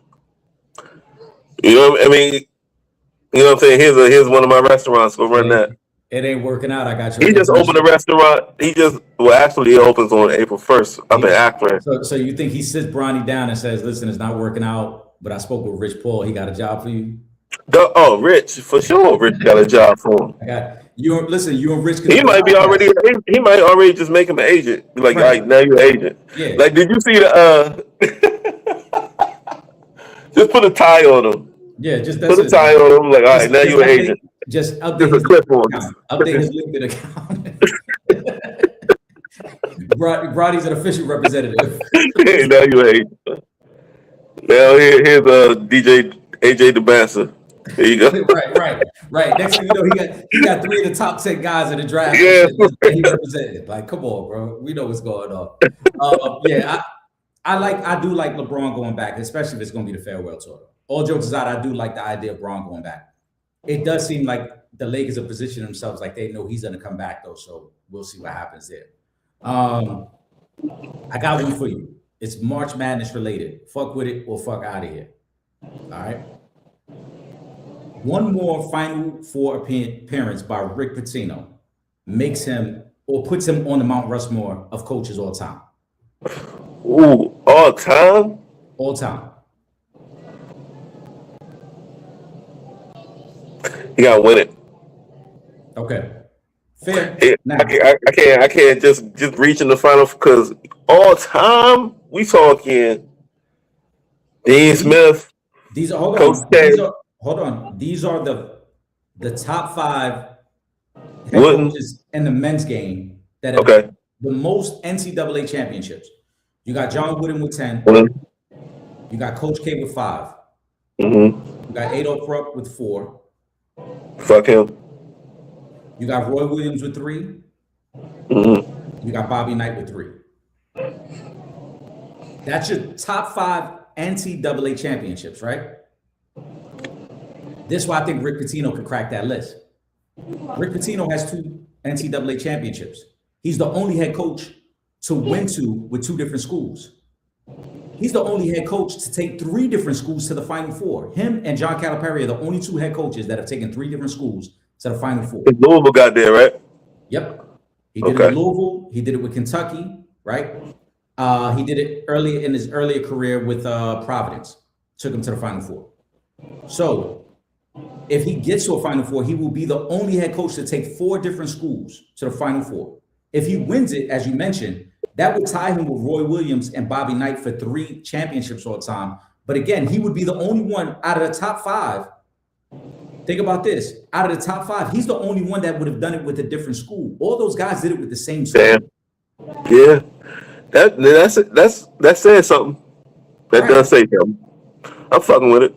You know what I mean? You know what I'm saying? Here's one of my restaurants. Go run that. It ain't working out. I got you. He just opened a restaurant. Actually, it opens on April 1st up in Akron. So you think he sits Bronny down and says, "Listen, it's not working out, but I spoke with Rich Paul. He got a job for you." Rich, for sure. Rich got a job for him. I got you. Listen, you and Rich. He might already just make him an agent. Be like, Right. all right, now you're an agent. Yeah. Like, did you see the just put a tie on him. Yeah, just Put a tie on him. Like, all right, now you're an agent. Just Just update a his clip on. update his LinkedIn account. Bronny's an official representative. Now you're an agent. Now here's DJ AJ DeBassa. There you go. Right. Next thing you know, he got 3 of the top 10 guys in the draft. Yeah. That he represented. Like, come on, bro. We know what's going on. I do like LeBron going back, especially if it's going to be the farewell tour. All jokes aside, I do like the idea of Braun going back. It does seem like the Lakers have positioned themselves like they know he's going to come back, though. So we'll see what happens there. I got one for you. It's March Madness related. Fuck with it or fuck out of here. All right. One more Final Four appearance by Rick Pitino makes him or puts him on the Mount Rushmore of coaches all time. Ooh, all time? All time. You gotta win it. Okay. Fair. Now, I can't just reach in the final because all time we talking Dean Smith. These are hold Coach on. K. Hold on. These are the top 5 head coaches in the men's game that have the most NCAA championships. You got John Wooden with 10. Mm-hmm. You got Coach K with 5. Mm-hmm. You got Adolph Rupp with 4. Fuck him. You got Roy Williams with 3. Mm-hmm. You got Bobby Knight with 3. That's your top 5 NCAA championships, right? This is why I think Rick Pitino could crack that list. Rick Pitino has 2 NCAA championships. He's the only head coach to win 2 with 2 different schools. He's the only head coach to take 3 different schools to the Final Four. Him and John Calipari are the only 2 head coaches that have taken 3 different schools to the Final Four. Louisville got there, right? Yep. He did it with Louisville. He did it with Kentucky, right? He did it earlier in his earlier career with Providence. Took him to the Final Four. So if he gets to a Final Four, he will be the only head coach to take 4 different schools to the Final Four. If he wins it, as you mentioned, that would tie him with Roy Williams and Bobby Knight for 3 championships all time. But again, he would be the only one out of the top 5. Think about this. Out of the top 5, he's the only one that would have done it with a different school. All those guys did it with the same school. Damn. Yeah. That says something. That does say something. I'm fucking with it.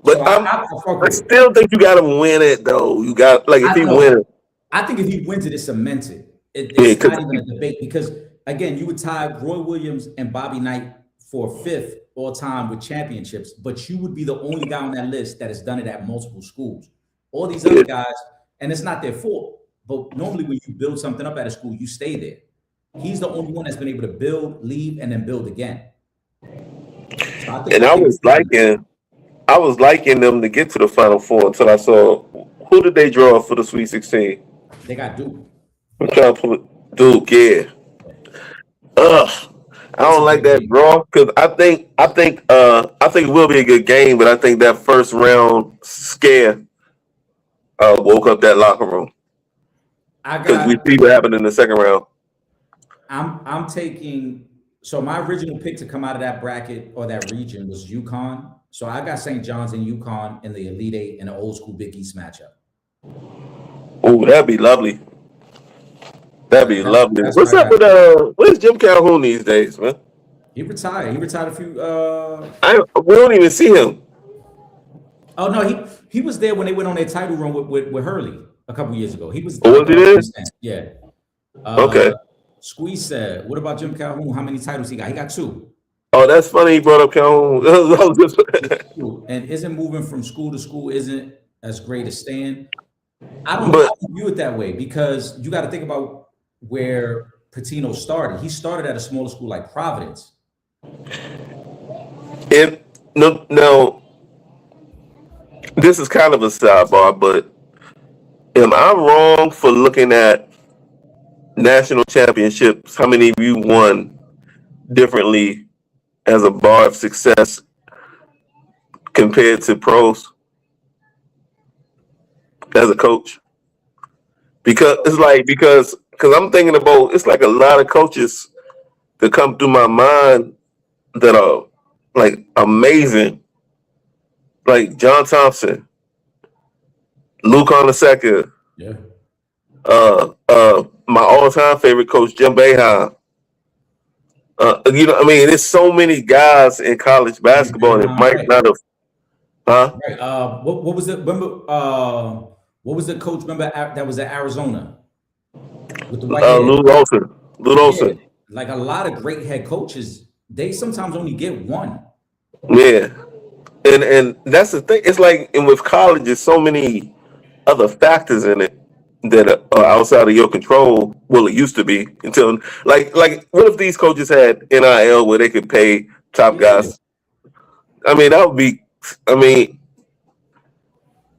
But so I still think you gotta win it though. You got if he wins it. I think if he wins it, it's cemented. It's not even a debate because again, you would tie Roy Williams and Bobby Knight for 5th all time with championships, but you would be the only guy on that list that has done it at multiple schools. All these other guys, and it's not their fault, but normally when you build something up at a school, you stay there. He's the only one that's been able to build, leave, and then build again. So I was liking them to get to the Final Four until I saw who did they draw for the Sweet 16. They got Duke. I'm trying to pull it. Duke, yeah. I don't like that draw because I think it will be a good game, but I think that first round scare woke up that locker room because we see what happened in the second round. I'm taking. So my original pick to come out of that bracket or that region was UConn. So I got St. John's and UConn in the Elite Eight in an old school Big East matchup. Oh, that'd be lovely. That'd be lovely. What's up with where's Jim Calhoun these days, man? He retired. He retired a few. We don't even see him. Oh no, he was there when they went on their title run with Hurley a couple years ago. He was. Oh, was he there? Yeah. Okay. Squeeze said, "What about Jim Calhoun? How many titles he got? He got 2. Oh, that's funny. He brought up Calhoun. And isn't moving from school to school isn't as great as staying. I don't view it that way because you got to think about where Pitino started. He started at a smaller school like Providence. No, this is kind of a sidebar, but am I wrong for looking at national championships? How many of you won differently as a bar of success compared to pros as a coach? Because I'm thinking about it's like a lot of coaches that come through my mind that are like amazing, like John Thompson, Luke Onaseka, Yeah. My all-time favorite coach Jim Boeheim. There's so many guys in college basketball that might not have. Huh? Right. What was it? Remember? What was the coach? Remember that was at Arizona with the white hair? Lou Olson. Like a lot of great head coaches, they sometimes only get 1. Yeah, and that's the thing. It's like, and with college, there's so many other factors in it that are outside of your control. Well, it used to be until like what if these coaches had NIL where they could pay top guys? I mean, that would be. I mean,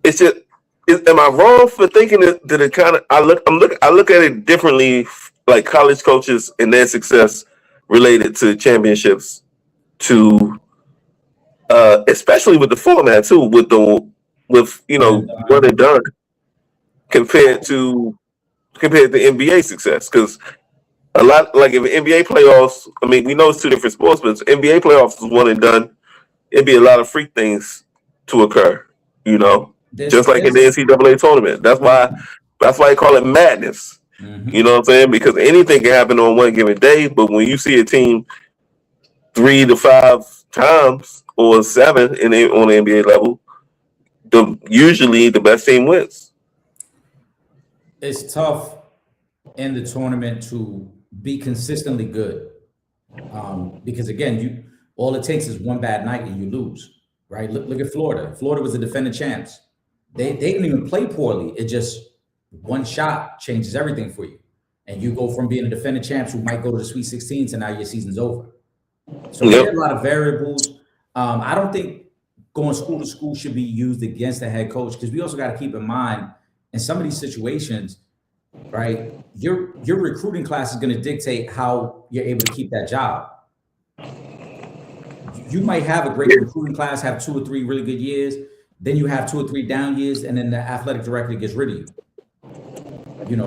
it's just. Am I wrong for thinking that it kind of? I look at it differently, like college coaches and their success related to championships, to especially with the format too, with what they've done compared to NBA success, because a lot like if NBA playoffs, I mean, we know it's 2 different sports, but NBA playoffs is one and done. It'd be a lot of freak things to occur, just like in the NCAA tournament. That's why I call it madness. Mm-hmm. You know what I'm saying? Because anything can happen on one given day, but when you see a team 3 to 5 times or 7 on the NBA level, usually the best team wins. It's tough in the tournament to be consistently good, because again, all it takes is one bad night and you lose, right? Look at Florida. Florida was the defending champs. They didn't even play poorly. It just one shot changes everything for you, and you go from being a defending champs who might go to the Sweet 16 to now your season's over. So there are a lot of variables. I don't think going school to school should be used against the head coach, because we also got to keep in mind in some of these situations, right? Your recruiting class is going to dictate how you're able to keep that job. You might have a great recruiting class, have 2 or 3 really good years, then you have 2 or 3 down years, and then the athletic director gets rid of you.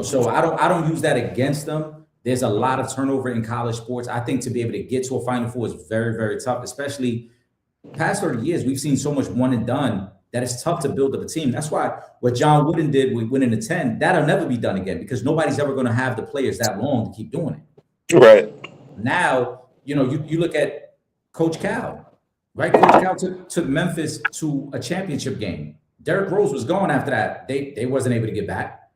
So I don't use that against them. There's a lot of turnover in college sports. I think to be able to get to a Final Four is very, very tough, especially past 30 years. We've seen so much one and done that it's tough to build up a team. That's why what John Wooden did with winning the 10, that'll never be done again, because nobody's ever going to have the players that long to keep doing it. Right. Now, you look at Coach Cal, right? Coach Cal took Memphis to a championship game. Derrick Rose was gone after that. They wasn't able to get back.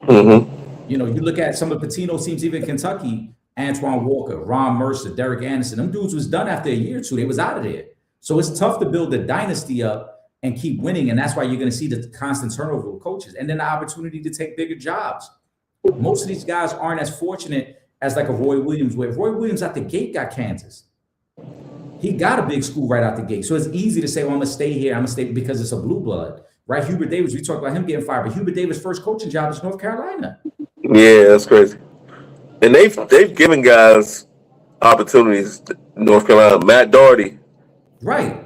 Mm-hmm. You look at some of Pitino's teams, even Kentucky, Antoine Walker, Ron Mercer, Derek Anderson, them dudes was done after a year or 2. They was out of there. So it's tough to build the dynasty up and keep winning. And that's why you're going to see the constant turnover of coaches, and then the opportunity to take bigger jobs. Most of these guys aren't as fortunate as like a Roy Williams, where Roy Williams out the gate got Kansas. He got a big school right out the gate. So it's easy to say, well, I'm going to stay here. I'm going to stay because it's a blue blood, right? Hubert Davis, we talked about him getting fired, but Hubert Davis' first coaching job is North Carolina. Yeah, that's crazy. And they've given guys opportunities. North Carolina, Matt Doherty. Right.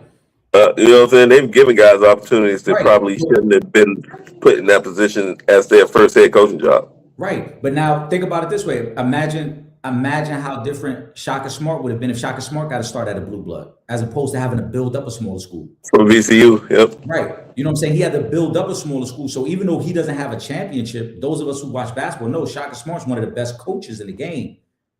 You know what I'm saying? They've given guys opportunities that probably shouldn't have been put in that position as their first head coaching job. Right. But now think about it this way. Imagine how different Shaka Smart would have been if Shaka Smart got to start at a blue blood, as opposed to having to build up a smaller school. From VCU, yep. Right. You know what I'm saying? He had to build up a smaller school. So even though he doesn't have a championship, those of us who watch basketball know Shaka Smart's one of the best coaches in the game.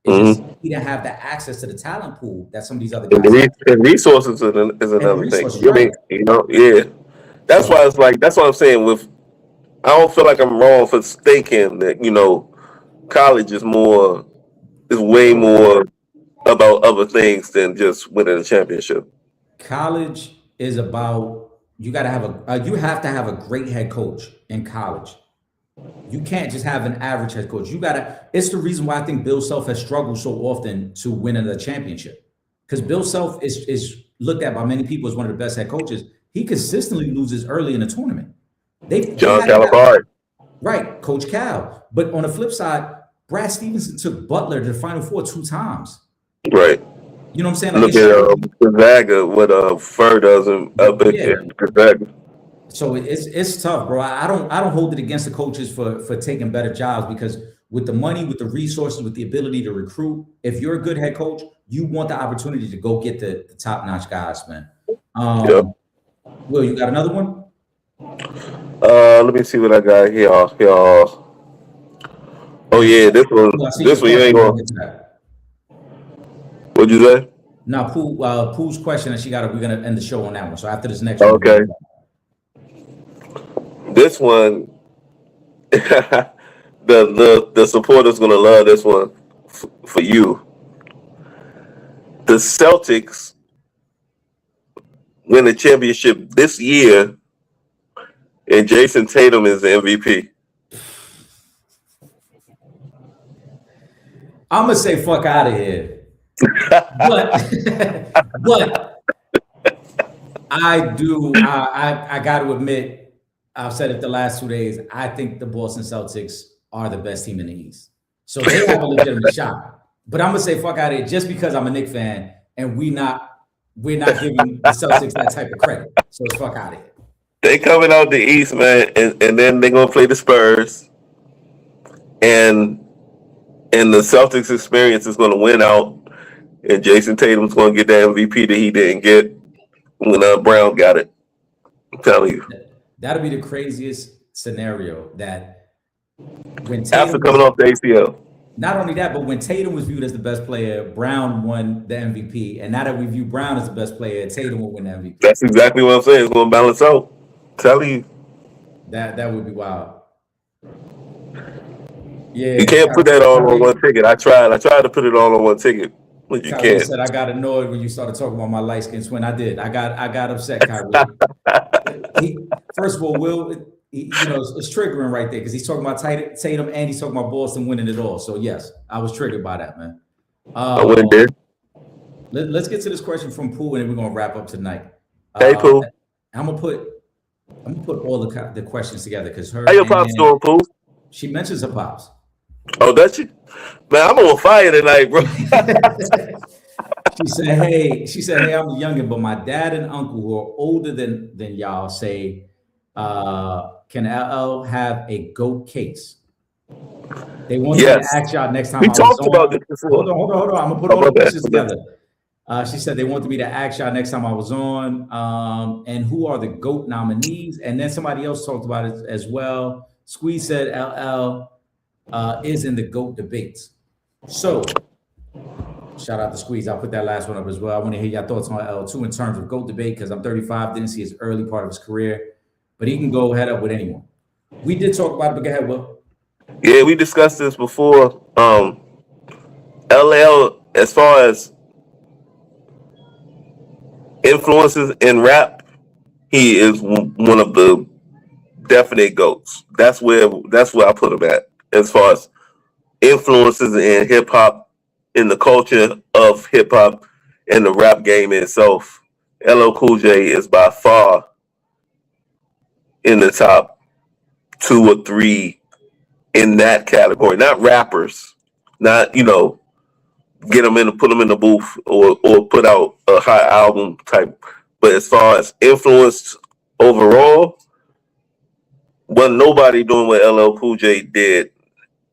It's just he didn't have the access to the talent pool that some of these other guys and resources is another thing. Right. Yeah. That's why it's like, that's what I'm saying. I don't feel like I'm wrong for thinking that, college is way more about other things than just winning a championship. College is about, you have to have a great head coach in college. You can't just have an average head coach. It's the reason why I think Bill Self has struggled so often to win a championship. Because Bill Self is looked at by many people as one of the best head coaches. He consistently loses early in the tournament. John Calipari. Right, Coach Cal. But on the flip side, Brad Stevenson took Butler to the Final Four 2 times. Right. You know what I'm saying? Look at Gonzaga, what Fur does up in Gonzaga. So it's tough, bro. I don't hold it against the coaches for taking better jobs, because with the money, with the resources, with the ability to recruit, if you're a good head coach, you want the opportunity to go get the top-notch guys, man. Will, you got another one? Let me see what I got here. Oh yeah, this one you ain't going. What'd you say? No, Pooh's question, and we're gonna end the show on that one. So after this next one. Okay. This one, the supporters gonna love this one for you. The Celtics win the championship this year, and Jason Tatum is the MVP. I'm gonna say fuck out of here, but I do. I got to admit, I've said it the last 2 days. I think the Boston Celtics are the best team in the East, so they have a legitimate shot. But I'm gonna say fuck out of here just because I'm a Knicks fan, and we're not giving the Celtics that type of credit. So it's fuck out of here. They coming out the East, man, and then they're gonna play the Spurs, and the Celtics experience is gonna win out, and Jason Tatum's gonna get that MVP that he didn't get when Brown got it. I'm telling you, that'll be the craziest scenario. That when after coming off the ACL, Not only that, but when Tatum was viewed as the best player, Brown won the MVP. And now that we view Brown as the best player, Tatum will win the MVP. That's exactly what I'm saying. It's going to balance out. Telling you, That would be wild. Yeah, you can't put that all on one ticket. I tried to put it all on one ticket, but you Kyrie can't. said I got annoyed when you started talking about my light skin twin. I did. I got upset, Kyrie. First of all, it's triggering right there because he's talking about Tatum and he's talking about Boston winning it all. So yes, I was triggered by that, man. I went there. Let's get to this question from Pooh, and then we're gonna wrap up tonight. Hey, Pooh. I'm gonna put all the questions together because her. How your pops doing, Pooh? She mentions her pops. Oh, does she? Man, I'm on fire tonight, bro. She said, hey, I'm a youngin', but my dad and uncle who are older than y'all say, can LL have a GOAT case? They want me to ask y'all next time. We talked about this before. Hold on. I'm gonna put all the questions together. She said they wanted me to ask y'all next time I was on, and who are the GOAT nominees? And then somebody else talked about it as well. Squeeze said LL is in the GOAT debates. So shout out to Squeeze. I'll put that last one up as well. I want to hear your thoughts on L2 in terms of GOAT debate because I'm 35, didn't see his early part of his career, but he can go head up with anyone. We did talk about it, but go ahead, Will. Yeah, we discussed this before. LL, as far as influences in rap, he is one of the definite GOATs. That's where I put him at as far as influences in hip hop, in the culture of hip hop, and the rap game itself. LL Cool J is by far in the top 2 or 3 in that category. Not rappers, not get them in, put them in the booth, or put out a hot album type. But as far as influence overall, wasn't nobody doing what LL Cool J did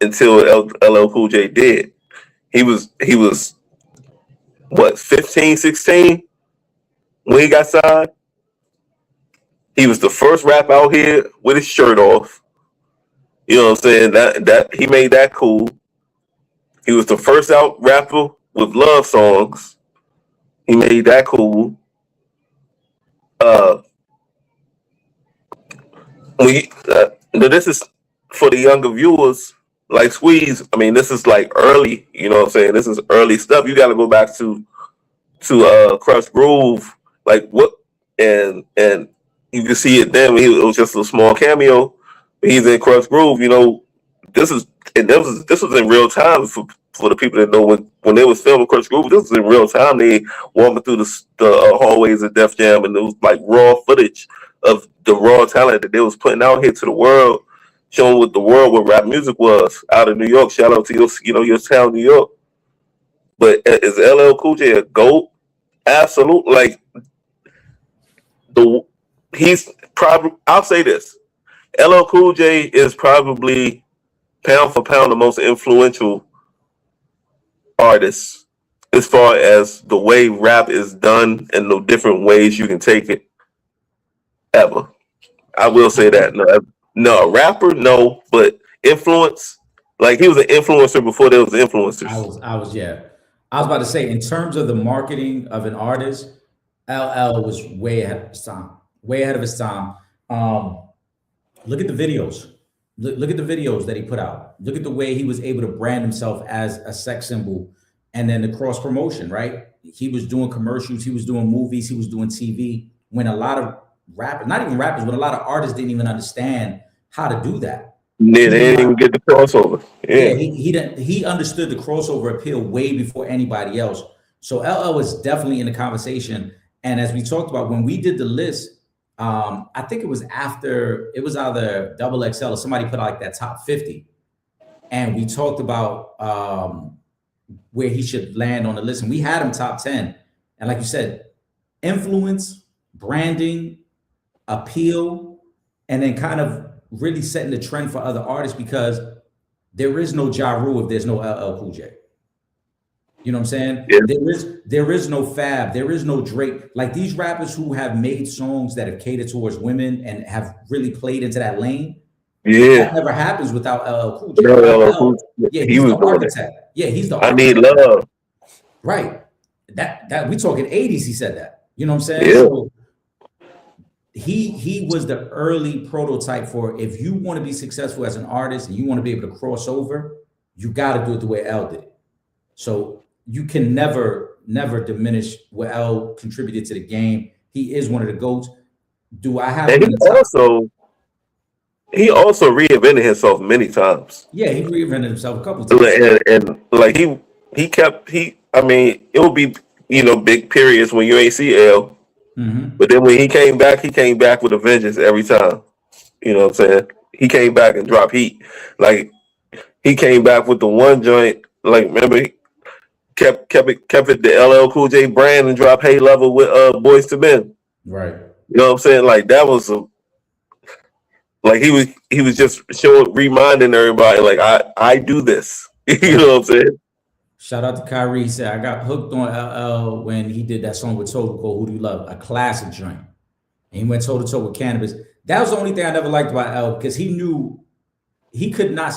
until LL Cool J did. He was what, 15, 16 when he got signed? He was the first rap out here with his shirt off. You know what I'm saying? That he made that cool. He was the first out rapper with love songs. He made that cool. This is for the younger viewers like Squeeze. I mean, this is like early. You know what I'm saying? This is early stuff. You got to go back to Crush Groove, like what, and you can see it then. It was just a small cameo. He's in Crush Groove. This was in real time for the people that know when they was filming Crush Groove. This was in real time. They walking through the hallways of Def Jam, and it was like raw footage of the raw talent that they was putting out here to the world, showing what rap music was out of New York. Shout out to your town, New York. But is LL Cool J a GOAT? Absolutely. Like he's probably. I'll say this: LL Cool J is probably pound for pound the most influential artist as far as the way rap is done and the different ways you can take it. Ever, I will say that. No, rapper, no, but influence. Like he was an influencer before there was influencers. I was about to say, in terms of the marketing of an artist, LL was way ahead of his time. Way ahead of his time. Look at the videos. Look at the videos that he put out. Look at the way he was able to brand himself as a sex symbol, and then the cross promotion. Right? He was doing commercials. He was doing movies. He was doing TV. When a lot of rappers, not even rappers, but a lot of artists didn't even understand how to do that. Yeah, they didn't even get the crossover. Yeah, he understood the crossover appeal way before anybody else. So LL was definitely in the conversation. And as we talked about when we did the list, I think it was either Double XL or somebody put out like that top 50, and we talked about where he should land on the list, and we had him top 10. And like you said, influence, branding, appeal, and then kind of really setting the trend for other artists, because there is no Ja Rule if there's no LL Cool J. You know what I'm saying? Yeah. There is no Fab, there is no Drake. Like these rappers who have made songs that have catered towards women and have really played into that lane, Yeah. That never happens without LL Cool J. Yeah, He he's was the doing it. architect. Yeah, he's the I need architect. love. Right. That we talking 80s, he said that. You know what I'm saying? Yeah. So he was the early prototype for if you want to be successful as an artist and you want to be able to cross over, you got to do it the way L did it. So you can never diminish what L contributed to the game. He is one of the GOATs. Do I have And him in the top? he also reinvented himself many times. Yeah, he reinvented himself a couple times. And like I mean, it would be, big periods when you ain't see L. But then when he came back with a vengeance every time. You know what I'm saying? He came back and dropped heat. Like he came back with the one joint. Like remember, he kept it the LL Cool J brand and dropped Hey Level with Boys to Men. Right. You know what I'm saying? Like that was he was just reminding everybody like I do this. You know what I'm saying? Shout out to Kyrie. He said I got hooked on LL when he did that song with Total called "Who Do You Love," a classic joint. And he went toe to toe with Cannabis. That was the only thing I never liked about L because he knew he could not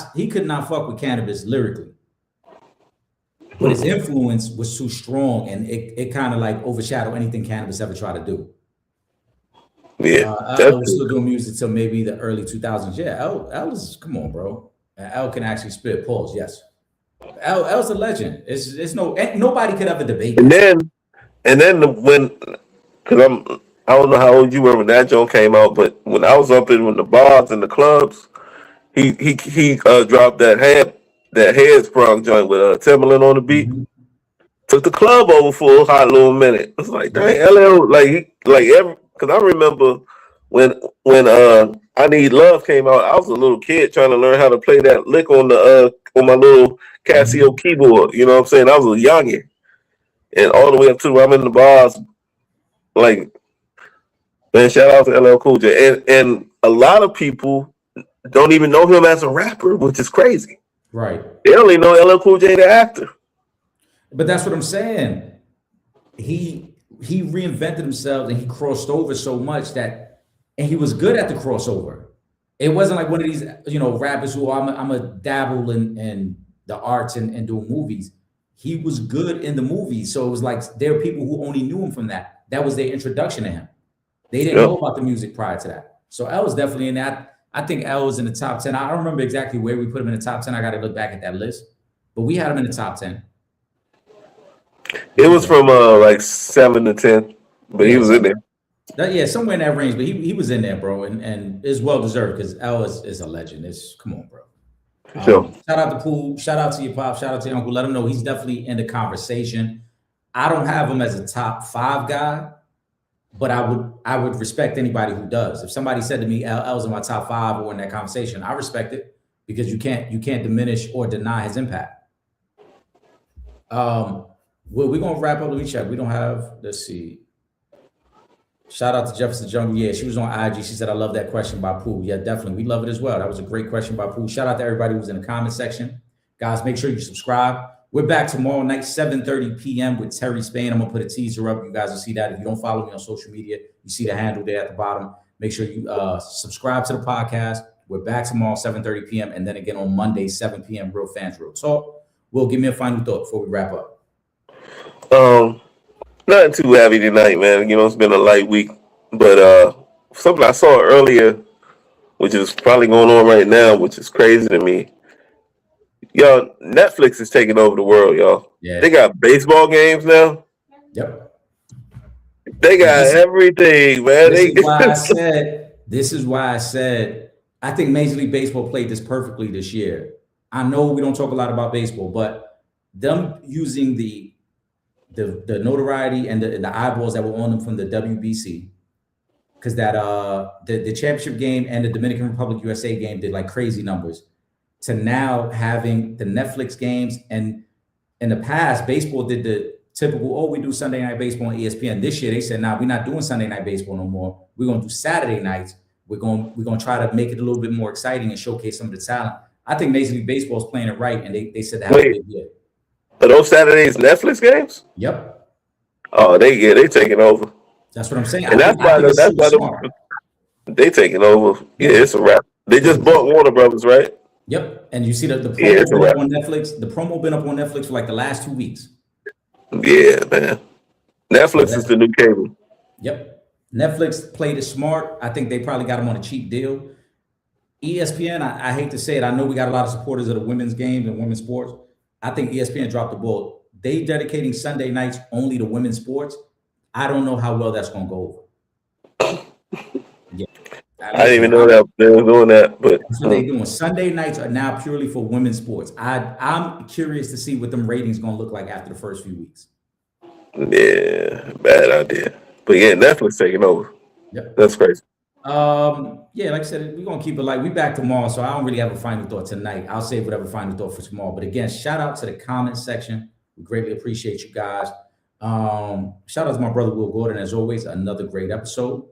fuck with Cannabis lyrically, but his influence was too strong and it kind of like overshadowed anything Cannabis ever tried to do. Yeah, L was still doing music till maybe the early 2000s. Yeah, L is come on, bro. L can actually spit. Pause. Yes, L's a legend. It's nobody could ever debate. And then when because I don't know how old you were when that joint came out, but when I was up in the bars and the clubs, he dropped that head sprung joint with Timberland on the beat. Mm-hmm. Took the club over for a hot little minute. It's like dang, LL because I remember when I Need Love came out, I was a little kid trying to learn how to play that lick on the on my little Casio keyboard. You know what I'm saying? I was a youngin'. And all the way up to where I'm in the bars, like, man, shout out to LL Cool J. And a lot of people don't even know him as a rapper, which is crazy. Right. They only know LL Cool J, the actor. But that's what I'm saying. He reinvented himself and he crossed over so much and he was good at the crossover. It wasn't like one of these, rappers who I'm a dabble in the arts and doing movies. He was good in the movies. So it was like there were people who only knew him from that. That was their introduction to him. They didn't know about the music prior to that. So L was definitely in that. I think L was in the top 10. I don't remember exactly where we put him in the top 10. I got to look back at that list. But we had him in the top 10. It was from like 7 to 10, but he was in there. Somewhere in that range. But he was in there, bro, and it's well deserved because L is a legend. Come on, bro. Sure. Shout out to Pooh. Shout out to your pop. Shout out to your uncle. Let him know he's definitely in the conversation. I don't have him as a top 5 guy, but I would respect anybody who does. If somebody said to me, "L's in my top 5" or in that conversation, I respect it because you can't diminish or deny his impact. Well, we're gonna wrap up. Let me check. We don't have. Let's see. Shout out to Jefferson Jungle. Yeah, she was on IG. She said, "I love that question by Pooh." Yeah, definitely. We love it as well. That was a great question by Pooh. Shout out to everybody who was in the comment section. Guys, make sure you subscribe. We're back tomorrow night, 7:30 p.m. with Terry Spain. I'm gonna put a teaser up. You guys will see that. If you don't follow me on social media, you see the handle there at the bottom. Make sure you subscribe to the podcast. We're back tomorrow, 7:30 p.m. And then again on Monday, 7 p.m. Real Fans, Real Talk. Will, give me a final thought before we wrap up. Nothing too heavy tonight, man. It's been a light week. But something I saw earlier, which is probably going on right now, which is crazy to me. Y'all, Netflix is taking over the world, y'all. Yeah. They got baseball games now. Yep. They got everything, man. This is why I said I think Major League Baseball played this perfectly this year. I know we don't talk a lot about baseball, but them using the notoriety and the eyeballs that were on them from the WBC, because that the championship game and the Dominican Republic USA game did like crazy numbers, to now having the Netflix games. And in the past, baseball did the typical, we do Sunday Night Baseball on ESPN. This year they said, we're not doing Sunday Night Baseball no more. We're gonna do Saturday nights. We're gonna try to make it a little bit more exciting and showcase some of the talent. I think Major League Baseball is playing it right, and they said that. Wait, are those Saturdays Netflix games? Yep. Oh, they taking over. That's what I'm saying. And that's why they taking over. Yeah, it's a wrap. They just bought Warner Brothers, right? Yep. And you see the Yeah, promo it's a been up wrap. on Netflix. The promo been up on Netflix for like the last 2 weeks. Yeah, man. So Netflix is the new cable. yep. Netflix played it smart. I think they probably got them on a cheap deal. ESPN, I hate to say it. I know we got a lot of supporters of the women's games and women's sports. I think ESPN dropped the ball. They dedicating Sunday nights only to women's sports. I don't know how well that's going to go over. Yeah. I didn't even know that they were doing that, but That's what they're doing. Sunday nights are now purely for women's sports. I'm curious to see what them ratings going to look like after the first few weeks. yeah, bad idea. But yeah, Netflix taking over. Yep. That's crazy. Yeah, like I said, we're gonna keep it light. We back tomorrow, so I don't really have a final thought tonight. I'll save whatever final thought for tomorrow. But again, shout out to the comment section. We greatly appreciate you guys. Shout out to my brother Will Gordon, as always. Another great episode.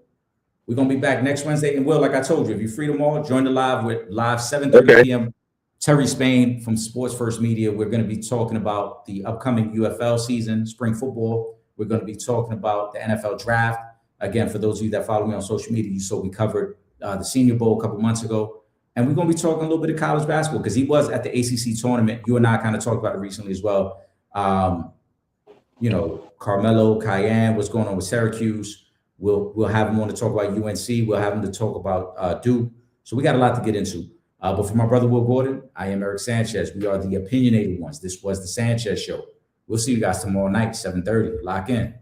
We're gonna be back next Wednesday. And Will, like I told you, if you're free tomorrow, join the live with live 7:30 p.m. Terry Spain from Sports First Media. We're going to be talking about the upcoming UFL season, spring football. We're going to be talking about the NFL draft. Again, for those of you that follow me on social media, you saw we covered the Senior Bowl a couple months ago. And we're going to be talking a little bit of college basketball because he was at the ACC tournament. You and I kind of talked about it recently as well. Carmelo, Cayenne, what's going on with Syracuse. We'll have him on to talk about UNC. We'll have him to talk about Duke. So we got a lot to get into. But for my brother Will Gordon, I am Eric Sanchez. We are the opinionated ones. This was the Sanchez Show. We'll see you guys tomorrow night, 7:30. Lock in.